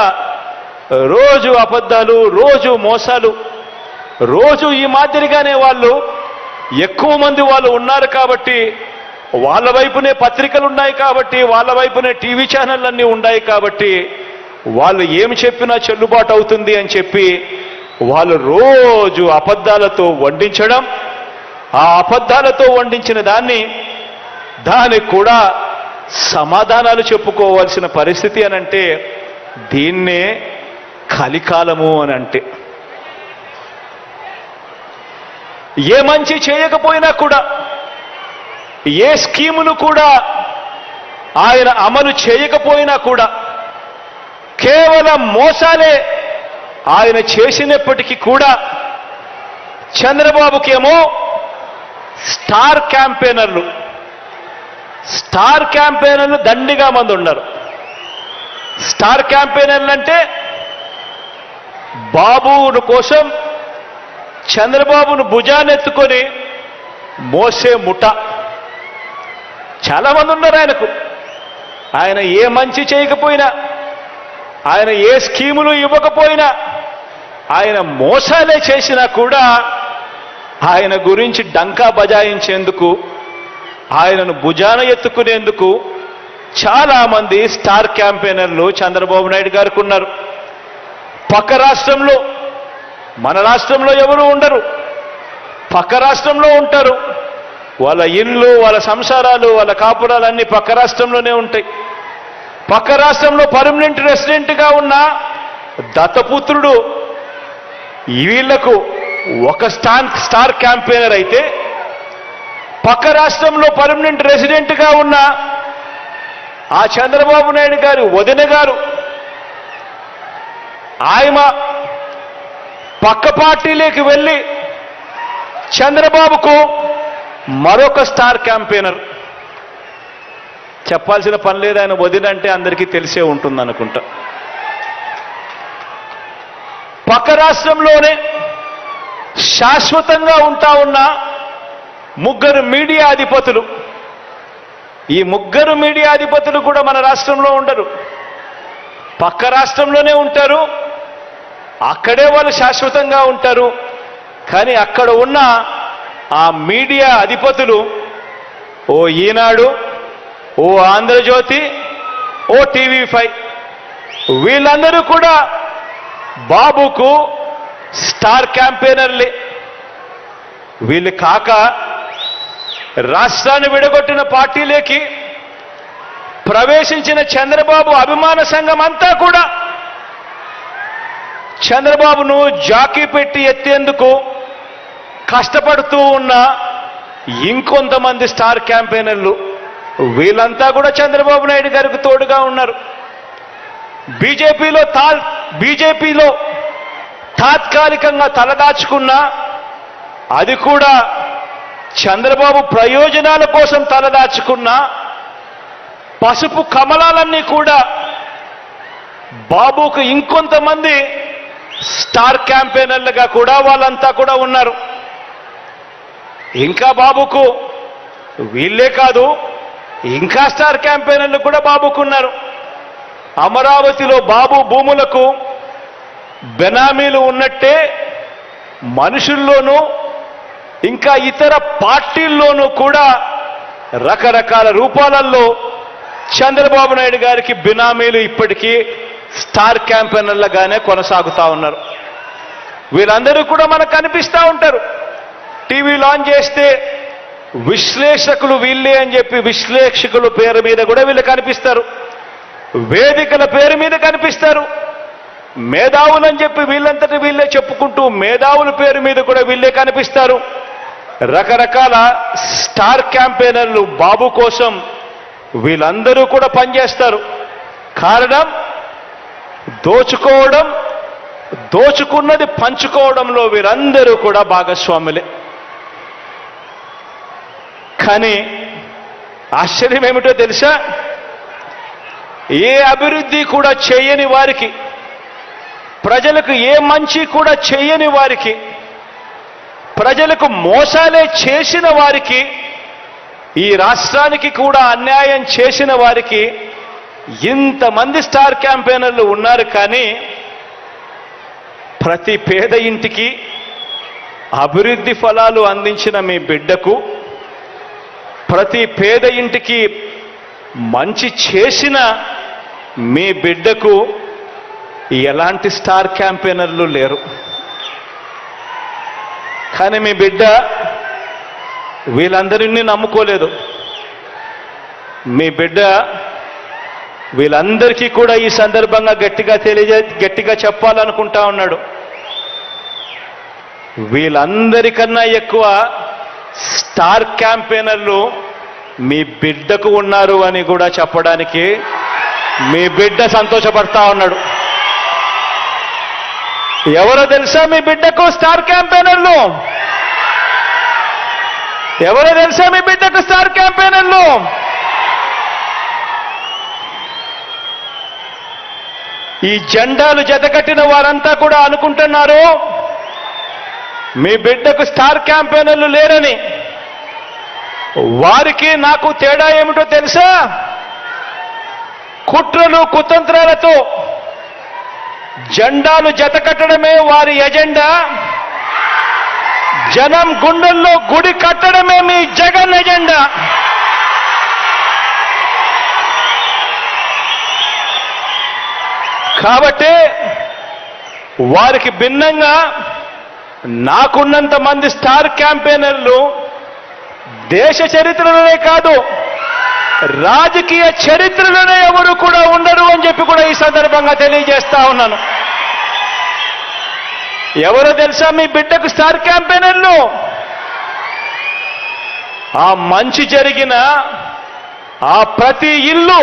[SPEAKER 3] రోజు అబద్ధాలు, రోజు మోసాలు, రోజు ఈ మాదిరిగానే వాళ్ళు ఎక్కువ మంది వాళ్ళు ఉన్నారు కాబట్టి, వాళ్ళ వైపునే పత్రికలు ఉన్నాయి కాబట్టి, వాళ్ళ వైపునే టీవీ ఛానళ్ళన్నీ ఉన్నాయి కాబట్టి వాళ్ళు ఏమి చెప్పినా చెల్లుబాటు అవుతుంది అని చెప్పి వాళ్ళు రోజు అబద్ధాలతో వండించడం, ఆ అబద్ధాలతో వండించిన దానికి కూడా సమాధానాలు చెప్పుకోవాల్సిన పరిస్థితి అనంటే దీన్నే కలికాలము అని అంటే. ఏ మంచి చేయకపోయినా కూడా, ఏ స్కీములు కూడా ఆయన అమలు చేయకపోయినా కూడా, కేవలం మోసాలే ఆయన చేసినప్పటికీ కూడా చంద్రబాబుకేమో స్టార్ క్యాంపెయినర్లు దండిగా మంది ఉన్నారు. స్టార్ క్యాంపెయినర్లు అంటే బాబును కోసం చంద్రబాబును భుజానెత్తుకొని మోసే ముఠ చాలా మంది ఉన్నారు ఆయనకు. ఆయన ఏ మంచి చేయకపోయినా, ఆయన ఏ స్కీములు ఇవ్వకపోయినా, ఆయన మోసాలే చేసినా కూడా ఆయన గురించి డంకా బజాయించేందుకు, ఆయనను భుజాన ఎత్తుకునేందుకు చాలా మంది స్టార్ క్యాంపెయినర్లు చంద్రబాబు నాయుడు గారికి ఉన్నారు. పక్క రాష్ట్రంలో, మన రాష్ట్రంలో ఎవరు ఉండరు, పక్క రాష్ట్రంలో ఉంటారు. వాళ్ళ ఇళ్ళు, వాళ్ళ సంసారాలు, వాళ్ళ కాపురాలు అన్ని పక్క రాష్ట్రంలోనే ఉంటాయి. పక్క రాష్ట్రంలో పర్మనెంట్ రెసిడెంట్గా ఉన్న దత్తపుత్రుడు వీళ్లకు ఒక స్టార్ క్యాంపెయినర్ అయితే, పక్క రాష్ట్రంలో పర్మనెంట్ రెసిడెంట్గా ఉన్న ఆ చంద్రబాబు నాయుడు గారు వదిన గారు, ఆయన పక్క పార్టీలోకి వెళ్ళి చంద్రబాబుకు మరొక స్టార్ క్యాంపెయినర్. చెప్పాల్సిన పని లేదు, ఆయన వదిన అంటే అందరికీ తెలిసే ఉంటుంది అనుకుంటా. పక్క రాష్ట్రంలోనే శాశ్వతంగా ఉంటా ఉన్న ముగ్గురు మీడియా అధిపతులు, ఈ ముగ్గురు మీడియా అధిపతులు కూడా మన రాష్ట్రంలో ఉండరు, పక్క రాష్ట్రంలోనే ఉంటారు. అక్కడే వాళ్ళు శాశ్వతంగా ఉంటారు. కానీ అక్కడ ఉన్న ఆ మీడియా అధిపతులు, ఓ ఈనాడు, ఓ ఆంధ్రజ్యోతి, ఓ టీవీ5, వీళ్ళందరూ కూడా బాబుకు స్టార్ క్యాంపెయినర్లే. వీళ్ళు కాక రాష్ట్రాన్ని విడగొట్టిన పార్టీలోకి ప్రవేశించిన చంద్రబాబు అభిమాన సంఘం అంతా కూడా చంద్రబాబును జాకీ పెట్టి ఎత్తేందుకు కష్టపడుతూ ఉన్న ఇంకొంతమంది స్టార్ క్యాంపెయినర్లు, వీళ్ళంతా కూడా చంద్రబాబు నాయుడు గారికి తోడుగా ఉన్నారు. బీజేపీలో తాత్కాలికంగా తలదాచుకున్న, అది కూడా చంద్రబాబు ప్రయోజనాల కోసం తలదాచుకున్న పసుపు కమలాలన్నీ కూడా బాబుకు ఇంకొంతమంది స్టార్ క్యాంపెయినర్లుగా కూడా వాళ్ళంతా కూడా ఉన్నారు. ఇంకా బాబుకు వీళ్ళే కాదు, ఇంకా స్టార్ క్యాంపెయినర్లు కూడా బాబుకున్నారు. అమరావతిలో బాబు భూములకు బెనామీలు ఉన్నట్టే మనుషుల్లోనూ ఇంకా ఇతర పార్టీల్లోనూ కూడా రకరకాల రూపాలలో చంద్రబాబు నాయుడు గారికి బినామీలు ఇప్పటికీ స్టార్ క్యాంపెయినర్లుగానే కొనసాగుతూ ఉన్నారు. వీళ్ళందరూ కూడా మనకు కనిపిస్తూ ఉంటారు. టీవీలో ఆన్ చేస్తే విశ్లేషకులు వీళ్ళే అని చెప్పి విశ్లేషకుల పేరు మీద కూడా వీళ్ళు కనిపిస్తారు. వేదికల పేరు మీద కనిపిస్తారు. మేధావులని చెప్పి వీళ్ళంతటి వీళ్ళే చెప్పుకుంటూ మేధావుల పేరు మీద కూడా వీళ్ళే కనిపిస్తారు. రకరకాల స్టార్ క్యాంపెయినర్లు బాబు కోసం వీళ్ళందరూ కూడా పనిచేస్తారు. కారణం దోచుకోవడం, దోచుకున్నది పంచుకోవడంలో వీరందరూ కూడా భాగస్వాములే. కానీ ఆశ్చర్యం ఏమిటో తెలుసా? ఏ అభివృద్ధి కూడా చేయని వారికి, ప్రజలకు ఏ మంచి కూడా చేయని వారికి, ప్రజలకు మోసాలే చేసిన వారికి, ఈ రాష్ట్రానికి కూడా అన్యాయం చేసిన వారికి ఇంతమంది స్టార్ క్యాంపెయినర్లు ఉన్నారు. కానీ ప్రతి పేద ఇంటికి అభివృద్ధి ఫలాలు అందించిన మీ బిడ్డకు, ప్రతి పేద ఇంటికి మంచి చేసిన మీ బిడ్డకు ఎలాంటి స్టార్ క్యాంపెయినర్లు లేరు. కానీ మీ బిడ్డ వీళ్ళందరినీ నమ్ముకోలేదు. మీ బిడ్డ వీళ్ళందరికీ కూడా ఈ సందర్భంగా గట్టిగా చెప్పాలనుకుంటా ఉన్నాడు. వీళ్ళందరికన్నా ఎక్కువ స్టార్ క్యాంపెయినర్లు మీ బిడ్డకు ఉన్నారు అని కూడా చెప్పడానికి మీ బిడ్డ సంతోషపడతా ఉన్నాడు. ఎవరో తెలుసా మీ బిడ్డకు స్టార్ క్యాంపెయినర్లు? ఎవరో తెలుసా మీ బిడ్డకు స్టార్ క్యాంపెయినర్లు? ఈ జెండాలు జతకట్టిన వారంతా కూడా అనుకుంటున్నారు మీ బిడ్డకు స్టార్ క్యాంపెయినర్లు లేరని. వారికి నాకు తేడా ఏమిటో తెలుసా? కుట్రలు కుతంత్రాలతో జెండాలు జతకట్టడమే వారి ఎజెండా, జనం గుండెల్లో గుడి కట్టడమే మీ జగన్ ఎజెండా. కాబట్టి వారికి భిన్నంగా నాకున్నంత మంది స్టార్ క్యాంపెయినర్లు దేశ చరిత్రలోనే కాదు, రాజకీయ చరిత్రలోనే ఎవరు కూడా ఉండరు అని చెప్పి కూడా ఈ సందర్భంగా తెలియజేస్తా ఉన్నాను. ఎవరో తెలుసా మీ బిడ్డకు స్టార్ క్యాంపెయినర్లు? ఆ మంచి జరిగిన ఆ ప్రతి ఇల్లు,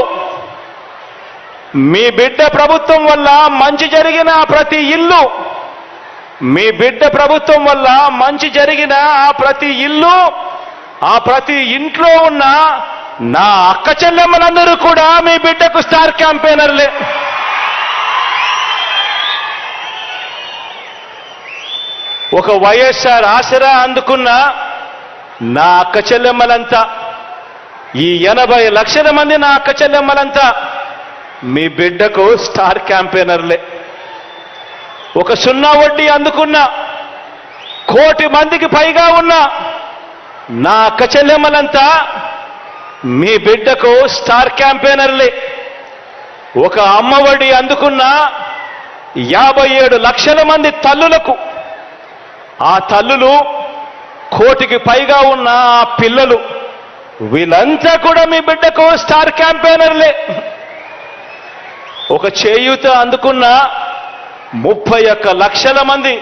[SPEAKER 3] మీ బిడ్డ ప్రభుత్వం వల్ల మంచి జరిగిన ఆ ప్రతి ఇల్లు, మీ బిడ్డ ప్రభుత్వం వల్ల మంచి జరిగిన ఆ ప్రతి ఇల్లు, ఆ ప్రతి ఇంట్లో ఉన్న నా అక్క చెల్లెమ్మలందరూ కూడా మీ బిడ్డకు స్టార్ క్యాంపెయినర్లే. ఒక వైఎస్ఆర్ ఆసరా అందుకున్న నా అక్క చెల్లెమ్మలంతా, ఈ 80 లక్షల మంది నా అక్క చెల్లెమ్మలంతా మీ బిడ్డకు స్టార్ క్యాంపెయినర్లే. ఒక 0 వడ్డీ అందుకున్న 1 కోటి మందికి పైగా ఉన్న నా అక్క చెల్లెమ్మలంతా మీ బిడ్డకు స్టార్ క్యాంపెయినర్లే. ఒక అమ్మఒడి అందుకున్న 57 లక్షల మంది తల్లులకు, ఆ తల్లులు 1 కోటికి పైగా ఉన్న ఆ పిల్లలు, వీళ్ళంతా కూడా మీ బిడ్డకు స్టార్ క్యాంపెయినర్లే. ఒక చేయూత అందుకున్న 31 లక్షల మంది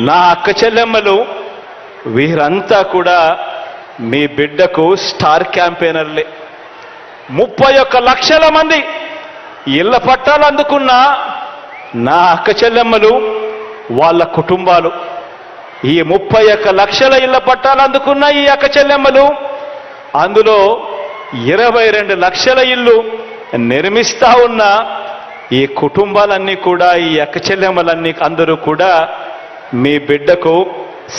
[SPEAKER 3] నా అక్క చెల్లెమ్మలు వీరంతా కూడా మీ బిడ్డకు స్టార్ క్యాంపెయినర్లే. 31 లక్షల మంది ఇళ్ల పట్టాలు అందుకున్న నా అక్క చెల్లెమ్మలు, వాళ్ళ కుటుంబాలు. ఈ 31 లక్షల ఇళ్ల పట్టాలు అందుకున్న ఈ అక్క చెల్లెమ్మలు, అందులో 22 లక్షల ఇల్లు నిర్మిస్తా ఉన్న ఈ కుటుంబాలన్నీ కూడా, ఈ అక్క చెల్లెమ్మలన్నీ అందరూ కూడా మీ బిడ్డకు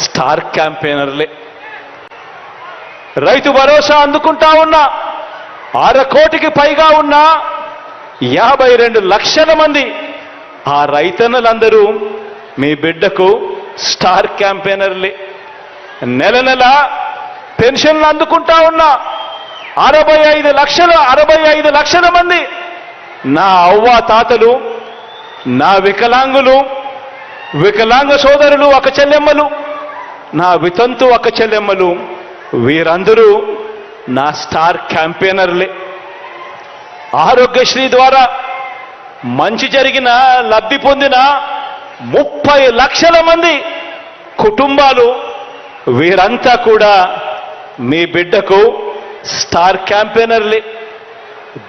[SPEAKER 3] స్టార్ క్యాంపెయినర్లే. రైతు భరోసా అందుకుంటా ఉన్న 6 కోటికి పైగా ఉన్న 52 లక్షల మంది ఆ రైతన్నలందరూ మీ బిడ్డకు స్టార్ క్యాంపెయినర్లే. నెల నెల పెన్షన్లు అందుకుంటా ఉన్న 65 లక్షల మంది నా అవ్వ తాతలు, నా వికలాంగ సోదరులు అక్క చెల్లెమ్మలు, నా వితంతు అక్క చెల్లెమ్మలు, వీరందరూ నా స్టార్ క్యాంపెయినర్లే. ఆరోగ్యశ్రీ ద్వారా మంచి జరిగిన, లబ్ధి పొందిన 30 లక్షల మంది కుటుంబాలు, వీరంతా కూడా మీ బిడ్డకు స్టార్ క్యాంపెయినర్లే.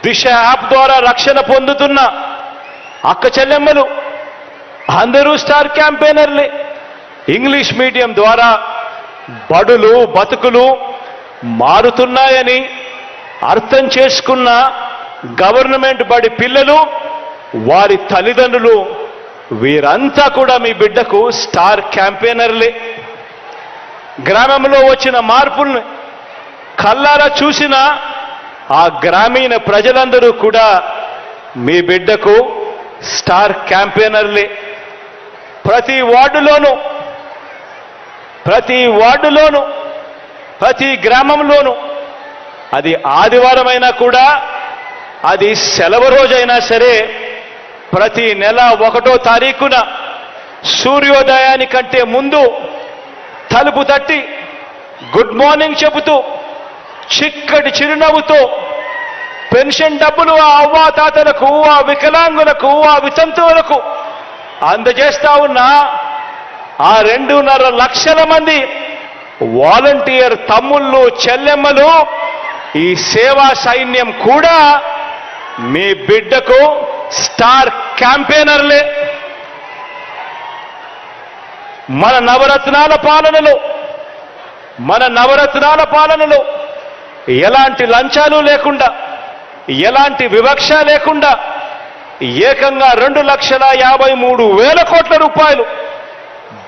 [SPEAKER 3] దిశ యాప్ ద్వారా రక్షణ పొందుతున్న అక్క చెల్లెమ్మలు అందరూ స్టార్ క్యాంపెయినర్లే. ఇంగ్లీష్ మీడియం ద్వారా బడులు బతుకులు మారుతున్నాయని అర్థం చేసుకున్న గవర్నమెంట్ బడి పిల్లలు, వారి తల్లిదండ్రులు, వీరంతా కూడా మీ బిడ్డకు స్టార్ క్యాంపెయినర్లే. గ్రామంలో వచ్చిన మార్పుల్ని కళ్ళారా చూసిన ఆ గ్రామీణ ప్రజలందరూ కూడా మీ బిడ్డకు స్టార్ క్యాంపెయినర్లే. ప్రతి వార్డులోనూ, ప్రతి గ్రామంలోనూ, అది ఆదివారమైనా కూడా, అది సెలవు రోజైనా సరే, ప్రతి నెల 1వ తారీఖున సూర్యోదయానికంటే ముందు తలుపు తట్టి గుడ్ మార్నింగ్ చెబుతూ చిక్కటి చిరునవ్వుతో పెన్షన్ డబ్బులు ఆ అవ్వాతాతలకు, ఆ వికలాంగులకు, ఆ వితంతువులకు అందజేస్తా ఉన్న ఆ 2.5 లక్షల మంది వాలంటీర్ తమ్ముళ్ళు చెల్లెమ్మలు, ఈ సేవా సైన్యం కూడా మీ బిడ్డకు స్టార్ క్యాంపెయినర్లే. మన నవరత్నాల పాలనలో ఎలాంటి లంచాలు లేకుండా, ఎలాంటి వివక్ష లేకుండా ఏకంగా 2,53,000 కోట్ల రూపాయలు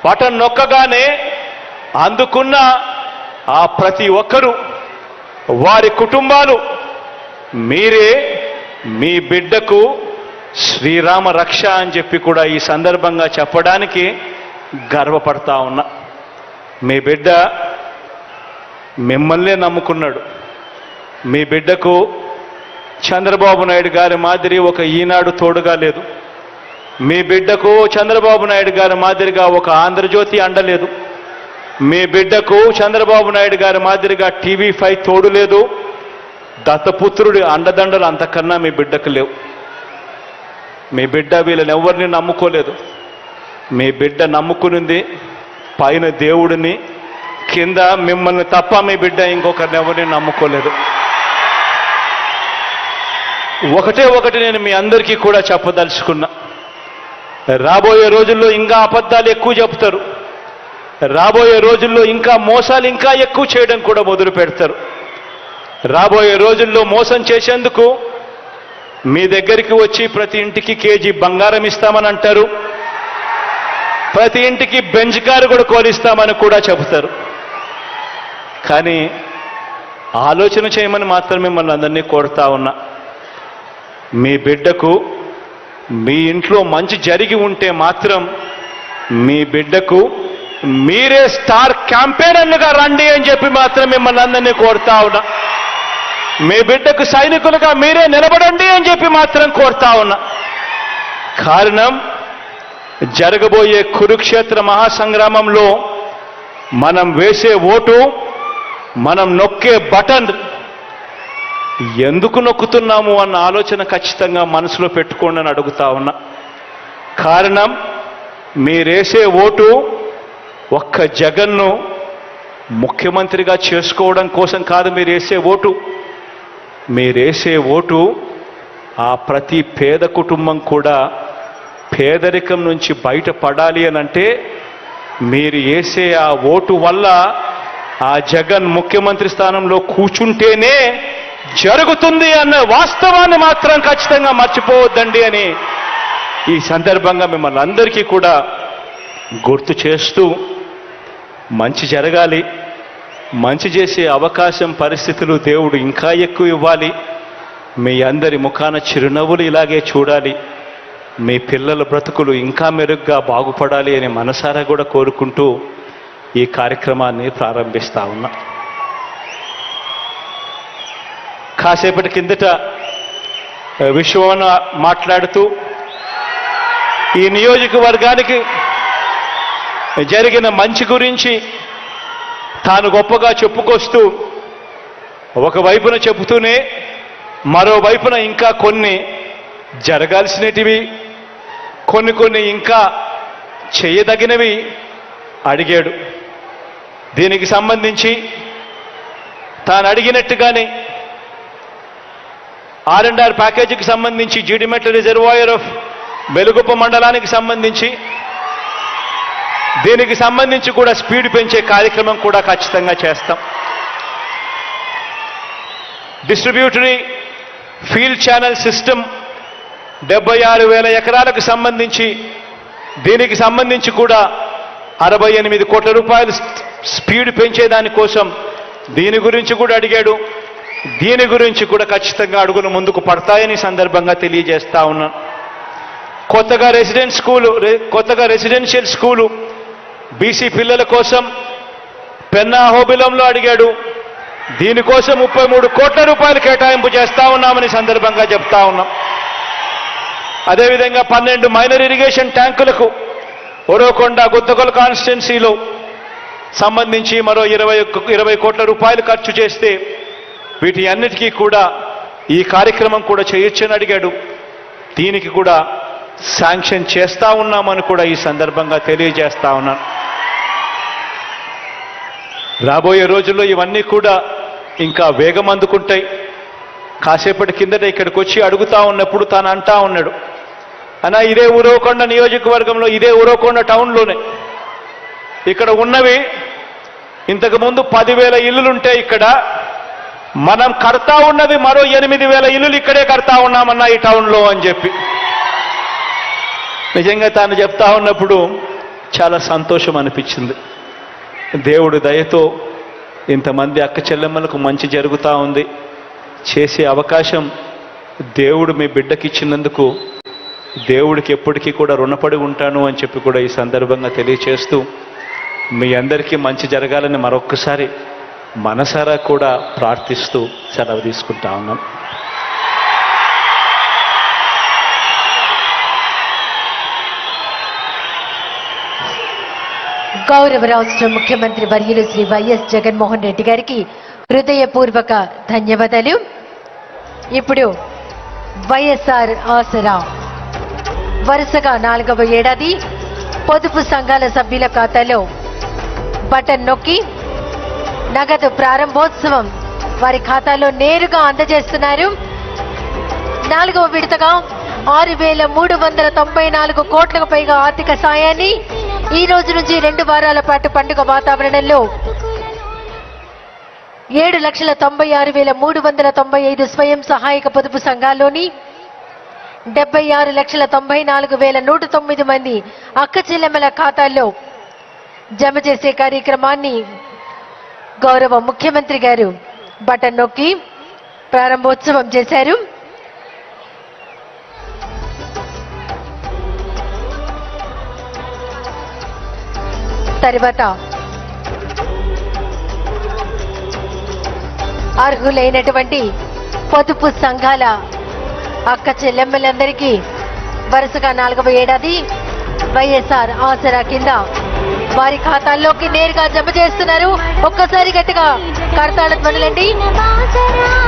[SPEAKER 3] బటన్ నొక్కగానే అందుకున్న ఆ ప్రతి ఒక్కరూ, వారి కుటుంబాలు, మీరే మీ బిడ్డకు శ్రీరామ రక్ష అని చెప్పి కూడా ఈ సందర్భంగా చెప్పడానికి గర్వపడతా ఉన్నా. మీ బిడ్డ మిమ్మల్నే నమ్ముకున్నాడు. మీ బిడ్డకు చంద్రబాబు నాయుడు గారి మాదిరి ఒక ఈనాడు తోడుగా లేదు. మీ బిడ్డకు చంద్రబాబు నాయుడు గారి మాదిరిగా ఒక ఆంధ్రజ్యోతి అండలేదు. మీ బిడ్డకు చంద్రబాబు నాయుడు గారి మాదిరిగా TV5 తోడు లేదు. దత్తపుత్రుడి అండదండలు అంతకన్నా మీ బిడ్డకు లేవు. మీ బిడ్డ వీళ్ళని ఎవరిని నమ్ముకోలేదు. మీ బిడ్డ నమ్ముకునింది పైన దేవుడిని, కింద మిమ్మల్ని తప్ప మీ బిడ్డ ఇంకొకరిని ఎవరిని నమ్ముకోలేదు. ఒకటి నేను మీ అందరికీ కూడా చెప్పదలుచుకున్నా. రాబోయే రోజుల్లో ఇంకా అబద్ధాలు ఎక్కువ చెప్తారు. రాబోయే రోజుల్లో ఇంకా మోసాలు ఇంకా ఎక్కువ చేయడం కూడా మొదలు పెడతారు. రాబోయే రోజుల్లో మోసం చేసేందుకు మీ దగ్గరికి వచ్చి ప్రతి ఇంటికి కేజీ బంగారం ఇస్తామని అంటారు. ప్రతి ఇంటికి బెంచ్ కారు కూడా కోరిస్తామని కూడా చెబుతారు. కానీ ఆలోచన చేయమని మాత్రం మిమ్మల్ని అందరినీ కోరుతా ఉన్నా. మీ బిడ్డకు మీ ఇంట్లో మంచి జరిగి ఉంటే మాత్రం మీ బిడ్డకు మీరే స్టార్ క్యాంపెయినర్లుగా రండి అని చెప్పి మాత్రం మిమ్మల్ని అందరినీ కోరుతా ఉన్నా. మీ బిడ్డకు సైనికులుగా మీరే నిలబడండి అని చెప్పి మాత్రం కోరుతా ఉన్నా. కారణం, జరగబోయే కురుక్షేత్ర మహాసంగ్రామంలో మనం వేసే ఓటు, మనం నొక్కే బటన్ ఎందుకు నొక్కుతున్నాము అన్న ఆలోచన ఖచ్చితంగా మనసులో పెట్టుకోండి అని అడుగుతా ఉన్నా. కారణం మీరేసే ఓటు ఒక్క జగన్ను ముఖ్యమంత్రిగా చేసుకోవడం కోసం కాదు. మీరేసే ఓటు ఆ ప్రతి పేద కుటుంబం కూడా పేదరికం నుంచి బయటపడాలి అనంటే మీరు వేసే ఆ ఓటు వల్ల ఆ జగన్ ముఖ్యమంత్రి స్థానంలో కూర్చుంటేనే జరుగుతుంది అన్న వాస్తవాన్ని మాత్రం ఖచ్చితంగా మర్చిపోవద్దండి అని ఈ సందర్భంగా మిమ్మల్ని అందరికీ కూడా గుర్తు చేస్తూ, మంచి జరగాలి, మంచి చేసే అవకాశం పరిస్థితులు దేవుడు ఇంకా ఎక్కువ ఇవ్వాలి, మీ అందరి ముఖాన చిరునవ్వులు ఇలాగే చూడాలి, మీ పిల్లల బ్రతుకులు ఇంకా మెరుగ్గా బాగుపడాలి అని మనసారా కూడా కోరుకుంటూ ఈ కార్యక్రమాన్ని ప్రారంభిస్తా ఉన్నా. కాసేపటి కిందట విశ్వవన మాట్లాడుతూ ఈ నియోజకవర్గానికి జరిగిన మంచి గురించి తాను గొప్పగా చెప్పుకొస్తూ ఒకవైపున చెబుతూనే మరోవైపున ఇంకా కొన్ని జరగాల్సినటివి, కొన్ని ఇంకా చేయదగినవి అడిగాడు. దీనికి సంబంధించి తాను అడిగినట్టుగానే R&R ప్యాకేజీకి సంబంధించి జీడిమెట్ల రిజర్వాయర్ ఆఫ్ వెలుగుప్ప మండలానికి సంబంధించి దీనికి సంబంధించి కూడా స్పీడ్ పెంచే కార్యక్రమం కూడా ఖచ్చితంగా చేస్తాం. డిస్ట్రిబ్యూటరీ ఫీల్డ్ ఛానల్ సిస్టమ్ 76,000 ఎకరాలకు సంబంధించి దీనికి సంబంధించి కూడా 68 కోట్ల రూపాయలు స్పీడ్ పెంచేదానికోసం దీని గురించి కూడా అడిగాడు. దీని గురించి కూడా ఖచ్చితంగా అడుగులు ముందుకు పడతాయని సందర్భంగా తెలియజేస్తా ఉన్నాను. కొత్తగా రెసిడెన్షియల్ స్కూలు బీసీ పిల్లల కోసం పెన్నా హోబిలంలో అడిగాడు. దీనికోసం 33 కోట్ల రూపాయలు కేటాయింపు చేస్తా ఉన్నామని సందర్భంగా చెప్తా ఉన్నాం. అదేవిధంగా 12 మైనర్ ఇరిగేషన్ ట్యాంకులకు ఒరోకొండ గుత్తకొల కాన్స్టిట్యున్సీలో సంబంధించి మరో 20 కోట్ల రూపాయలు ఖర్చు చేస్తే వీటి అన్నిటికీ కూడా ఈ కార్యక్రమం కూడా చేయొచ్చని అడిగాడు. దీనికి కూడా శాంక్షన్ చేస్తా ఉన్నామని కూడా ఈ సందర్భంగా తెలియజేస్తా ఉన్నాను. రాబోయే రోజుల్లో ఇవన్నీ కూడా ఇంకా వేగం అందుకుంటాయి. కాసేపటి కిందట ఇక్కడికి వచ్చి అడుగుతా ఉన్నప్పుడు తాను అంటా ఉన్నాడు, అన్నా ఇదే ఉరవకొండ నియోజకవర్గంలో, ఇదే ఉరవకొండ టౌన్లోనే ఇక్కడ ఉన్నవి ఇంతకుముందు 10,000 ఇల్లులుంటే ఇక్కడ మనం కడతా ఉన్నవి మరో 8,000 ఇల్లులు ఇక్కడే కడతా ఉన్నామన్నా ఈ టౌన్లో అని చెప్పి నిజంగా తాను చెప్తా ఉన్నప్పుడు చాలా సంతోషం అనిపించింది. దేవుడి దయతో ఇంతమంది అక్క చెల్లెమ్మలకు మంచి జరుగుతూ ఉంది. చేసే అవకాశం దేవుడు మీ బిడ్డకిచ్చినందుకు దేవుడికి ఎప్పటికీ కూడా రుణపడి ఉంటాను అని చెప్పి కూడా ఈ సందర్భంగా తెలియచేస్తూ మీ అందరికీ మంచి జరగాలని మరొక్కసారి మనసారా కూడా ప్రార్థిస్తూ సెలవు తీసుకుంటా ఉన్నాం.
[SPEAKER 2] గౌరవ రాష్ట్ర ముఖ్యమంత్రి వర్యులు శ్రీ వైఎస్ జగన్మోహన్ రెడ్డి గారికి హృదయపూర్వక ధన్యవాదాలు. ఇప్పుడు వైఎస్ఆర్ ఆసరా వరుసగా 4వ ఏడాది పొదుపు సంఘాల సభ్యుల ఖాతాలో బటన్ నొక్కి నగదు ప్రారంభోత్సవం వారి ఖాతాలో నేరుగా అందజేస్తున్నారు. 4వ విడతగా 6,394 కోట్లకు పైగా ఆర్థిక సాయాన్ని ఈ రోజు నుంచి 2 వారాల పాటు పండుగ వాతావరణంలో 7,96,395 స్వయం సహాయక పొదుపు సంఘాల్లోని 76,94,109 మంది అక్క చెల్లెమ్మల ఖాతాల్లో జమ చేసే కార్యక్రమాన్ని గౌరవ ముఖ్యమంత్రి గారు బటన్ నొక్కి ప్రారంభోత్సవం చేశారు. తర్వాత అర్హులైనటువంటి పొదుపు సంఘాల అక్క చెల్లెమ్మలందరికీ వరుసగా 4వ ఏడాది వైఎస్ఆర్ ఆసరా కింద వారి ఖాతాల్లోకి నేరుగా జమ చేస్తున్నారు. ఒక్కసారి గట్టిగా కరతాళ ధ్వనులండి.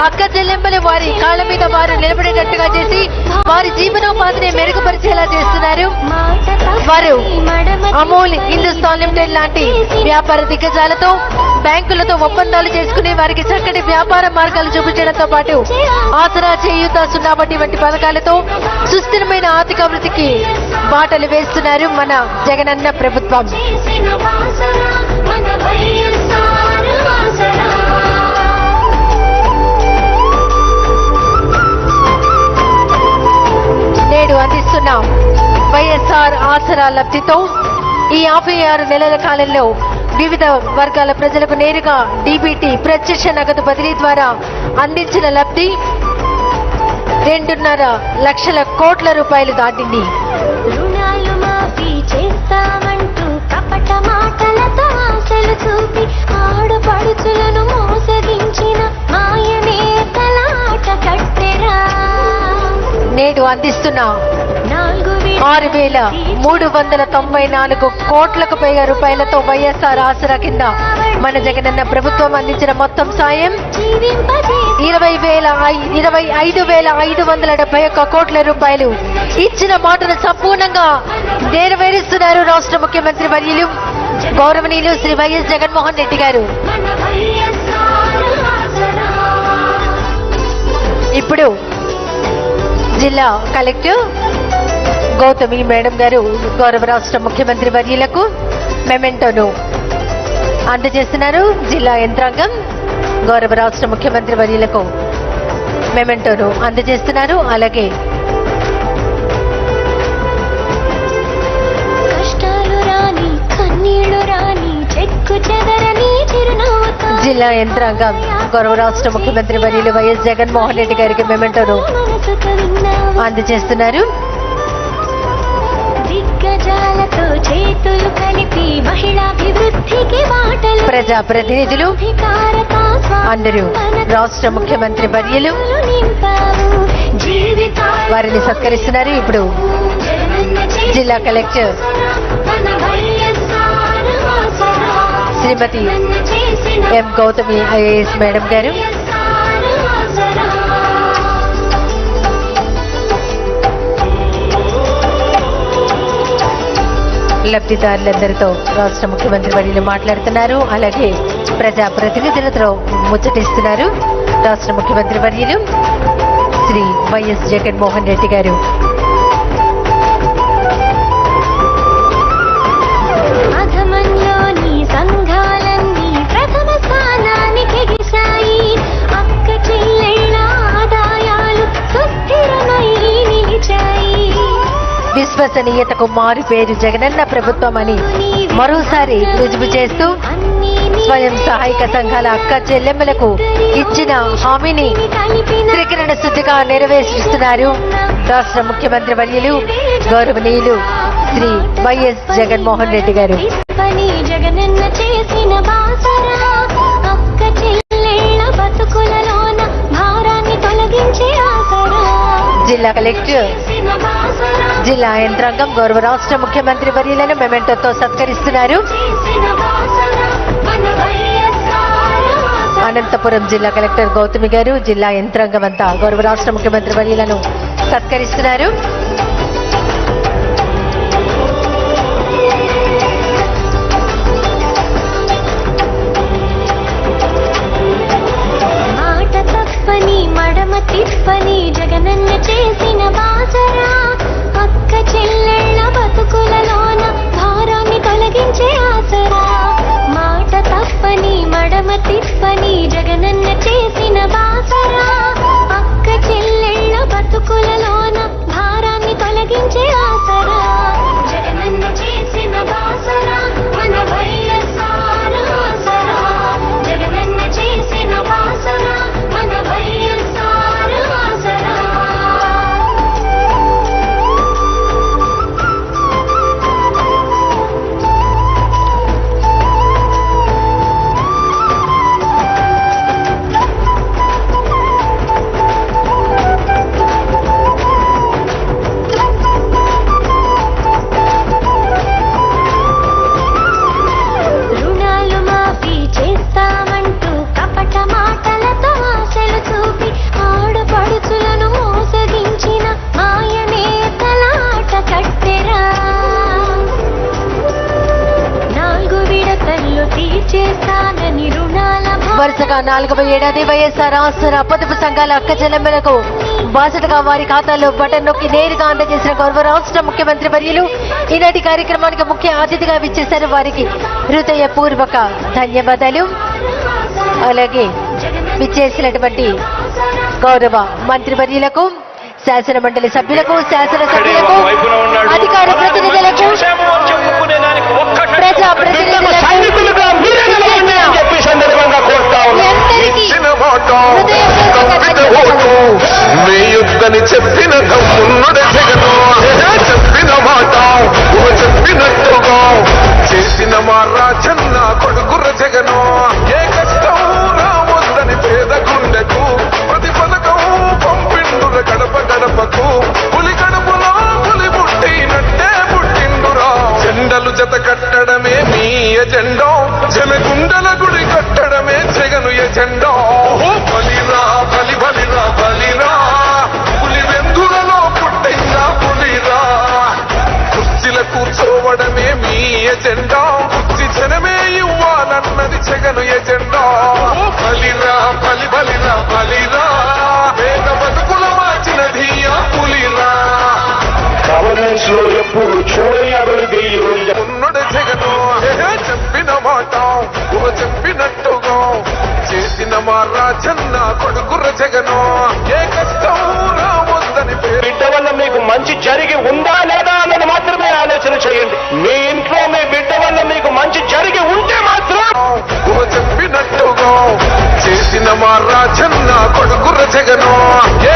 [SPEAKER 2] అక్క చెల్లెంపలు వారి కాళ్ళ మీద వారు నిలబడేటట్టుగా చేసి వారి జీవనోపాధిని మెరుగుపరిచేలా చేస్తున్నారు. వారు అమూల్, హిందుస్థాన్ లిమిటెడ్ లాంటి వ్యాపార దిగ్గజాలతో బ్యాంకులతో ఒప్పందాలు చేసుకుని వారికి చక్కటి వ్యాపార మార్గాలు చూపించడంతో పాటు ఆసరా, చేయూత, సున్నా వడ్డీ వంటి పథకాలతో సుస్థిరమైన ఆర్థికాభివృద్ధికి బాటలు వేస్తున్నారు మన జగనన్న ప్రభుత్వం. నేడు అందిస్తున్న వైఎస్ఆర్ ఆసరా లబ్ధితో ఈ 56 నెలల కాలంలో వివిధ వర్గాల ప్రజలకు నేరుగా డీబీటీ ప్రత్యక్ష నగదు బదిలీ ద్వారా అందించిన లబ్ధి 2.5 లక్షల కోట్ల రూపాయలు దాటింది.
[SPEAKER 4] రుణాలు మాఫీ చేస్తామంటూ కపట మాటలతో ఆశలు చూపి ఆడపడుచులను మోసగించిన మాయనేతల ఆట కట్టెరా.
[SPEAKER 2] నేడు అందిస్తున్న 6,394 కోట్లకు పైగా రూపాయలతో వైఎస్ఆర్ ఆసరా కింద మన జగనన్న ప్రభుత్వం అందించిన మొత్తం సాయం 25,571 కోట్ల రూపాయలు. ఇచ్చిన మాటను సంపూర్ణంగా నెరవేరుస్తున్నారు రాష్ట్ర ముఖ్యమంత్రి వర్యులు గౌరవనీయులు శ్రీ వైఎస్ జగన్మోహన్ రెడ్డి గారు. ఇప్పుడు జిల్లా కలెక్టర్ గౌతమి మేడం గారు గౌరవ రాష్ట్ర ముఖ్యమంత్రి వర్యులకు మెమెంటోను అందజేస్తున్నారు. జిల్లా యంత్రాంగం గౌరవ రాష్ట్ర ముఖ్యమంత్రి వర్యులకు మెమెంటోను అందజేస్తున్నారు. అలాగే
[SPEAKER 4] కష్టాలు రాని, కన్నీళ్లు రాని, చెక్కు చెదరని చిరునవ్వుతో
[SPEAKER 2] జిల్లా యంత్రాంగం గౌరవ రాష్ట్ర ముఖ్యమంత్రి వర్యులు వైఎస్ జగన్మోహన్ రెడ్డి గారికి మెమెంటోను
[SPEAKER 4] మనసుకు విన్నావు.
[SPEAKER 2] అందజేస్తున్నారు.
[SPEAKER 4] దిగ్గజాలతో చేతులు కలిపి మహిళాభివృద్ధికి బాటలు
[SPEAKER 2] ప్రజాప్రతినిధులు
[SPEAKER 4] అధికారత
[SPEAKER 2] అందరూ రాష్ట్ర ముఖ్యమంత్రి వర్యులు
[SPEAKER 4] నింపావు. జీవితాలు
[SPEAKER 2] వారిని సత్కరిస్తున్నారు. ఇప్పుడు జిల్లా కలెక్టర్
[SPEAKER 4] మన వైఎస్ఆర్ ఆసరా.
[SPEAKER 2] శ్రీమతి
[SPEAKER 4] చేసిన
[SPEAKER 2] ఎం గౌతమి ఐఏఎస్ మేడం గారు
[SPEAKER 4] వైఎస్ఆర్ ఆసరా.
[SPEAKER 2] లబ్ధిదారులందరితో రాష్ట్ర ముఖ్యమంత్రి వర్యులు మాట్లాడుతున్నారు. అలాగే ప్రజా ప్రతినిధులతో ముచ్చటిస్తున్నారు రాష్ట్ర ముఖ్యమంత్రి వర్యులు శ్రీ వైఎస్ జగన్మోహన్ రెడ్డి గారు.
[SPEAKER 4] అధమంలోని సంఘాలన్నీ ప్రథమ స్థానానికి ఎగిశాయి. అక్క చెల్లెళ్ళ ఆదాయాలు సుస్థిరమై నిలిచాయి.
[SPEAKER 2] విశ్వసనీయతకు మారు పేరు జగనన్న ప్రభుత్వం అని మరోసారి రుజువు చేస్తూ
[SPEAKER 4] అన్నీ
[SPEAKER 2] స్వయం సహాయక సంఘాల అక్క చెల్లెమ్మలకు ఇచ్చిన హామీని త్రికరణ శుద్ధిగా నెరవేరుస్తున్నారు రాష్ట్ర ముఖ్యమంత్రి వర్యులు గౌరవనీయులు శ్రీ వైఎస్ జగన్మోహన్ రెడ్డి గారు.
[SPEAKER 4] పని జగనన్న చేసిన బాసరా. అక్క చెల్లెళ్ళ బతుకులలోన భారాన్ని తొలగించే ఆసరా.
[SPEAKER 2] జిల్లా కలెక్టర్
[SPEAKER 4] చేసిన బాసరా.
[SPEAKER 2] జిల్లా యంత్రాంగం గౌరవ రాష్ట్ర ముఖ్యమంత్రి వర్యులను మెమెంటోతో సత్కరిస్తున్నారు.
[SPEAKER 4] చేసిన బాసరా. మన వైఎస్ఆర్ ఆసరా.
[SPEAKER 2] అనంతపురం జిల్లా కలెక్టర్ గౌతమి గారు జిల్లా యంత్రాంగం అంతా గౌరవ రాష్ట్ర ముఖ్యమంత్రి వర్యులను సత్కరిస్తున్నారు.
[SPEAKER 4] మాట తప్పని మడమ తిప్పని జగనన్న చేసిన బాసరా. అక్క చెల్లెళ్ళ బతుకులలోన భారాన్ని తొలగించే ఆసరా. మాట తప్పని మడమ తిప్పని జగనన్న చేసిన బాసరా. అక్క చెల్లెళ్ళ బతుకులలోన భారాన్ని తొలగించే ఆసరా. జగనన్న చేసిన బాసరా. మన వైఎస్ఆర్ ఆసరా. జగనన్న చేసిన బాసరా. మన వైఎస్ఆర్ ఆసరా. చేస్తానని రుణాల
[SPEAKER 2] వరుసగా 4వ ఏడాది వైఎస్ఆర్ ఆసరా పొదుపు సంఘాల అక్క చెల్లెమ్మలకు బాసటగా వారి ఖాతాలో బటన్ నొక్కి నేరుగా అందజేసిన గౌరవ రాష్ట్ర ముఖ్యమంత్రి వర్యులు ఈనాటి కార్యక్రమానికి ముఖ్య అతిథిగా విచ్చేశారు. వారికి హృదయపూర్వక ధన్యవాదాలు. అలాగే విచ్చేసినటువంటి గౌరవ మంత్రివర్యులకు, శాసన మండలి సభ్యులకు, శాసనసభ్యులకు, అధికార ప్రతినిధులకు, ప్రజా ప్రతినిధులకు
[SPEAKER 5] మీ యుద్ధని చెప్పిన తమ్ముడే జగను, చెప్పిన మాట చెప్పినట్టుగా చేసిన మా రాజన్న కొడుకుర జగను. ఏ కష్టం రావద్దని పేద గుండెకు ప్రతి పథకం పంపిండుర గడప గడపకు. పులి గడపలో పులి పుట్టినట్టే పుట్టిండురా. జెండలు జత కట్టడమే మీ ఎజెండా, జనగుండల గుడి కట్టడమే జగను ఎజెండా. బలిరా బలి బలిరా బలిరా, పులి వెందులలో పుట్టిందా పులిరా. కుర్చీల కూర్చోవడమే మీ ఎజెండా, కుర్చీ జనమే ఇవ్వాలన్నది జగను ఎజెండా. బలిరా బలి బలిరా బలిరా, పేద బతుకుల మార్చినది ఆ పులిరా. గవర్నెన్స్ లో ఎప్పుడు చూడని అభివృద్ధి ఉన్నడు జగను. చెప్పిన మాట చెప్పినట్టుగా చేసిన మా రాజన్న కొడుకుర జగను. ఏ కష్టం రావద్దని
[SPEAKER 3] బిడ్డ వల్ల మీకు మంచి జరిగి ఉందా లేదా అన్నది మాత్రమే ఆలోచన చేయండి. మీ ఇంట్లో మీ బిడ్డ వల్ల మీకు మంచి జరిగి ఉంటే మాత్రం
[SPEAKER 5] చెప్పినట్టుగా చేసిన మా రాజన్న కొడుకుర జగను. ఏ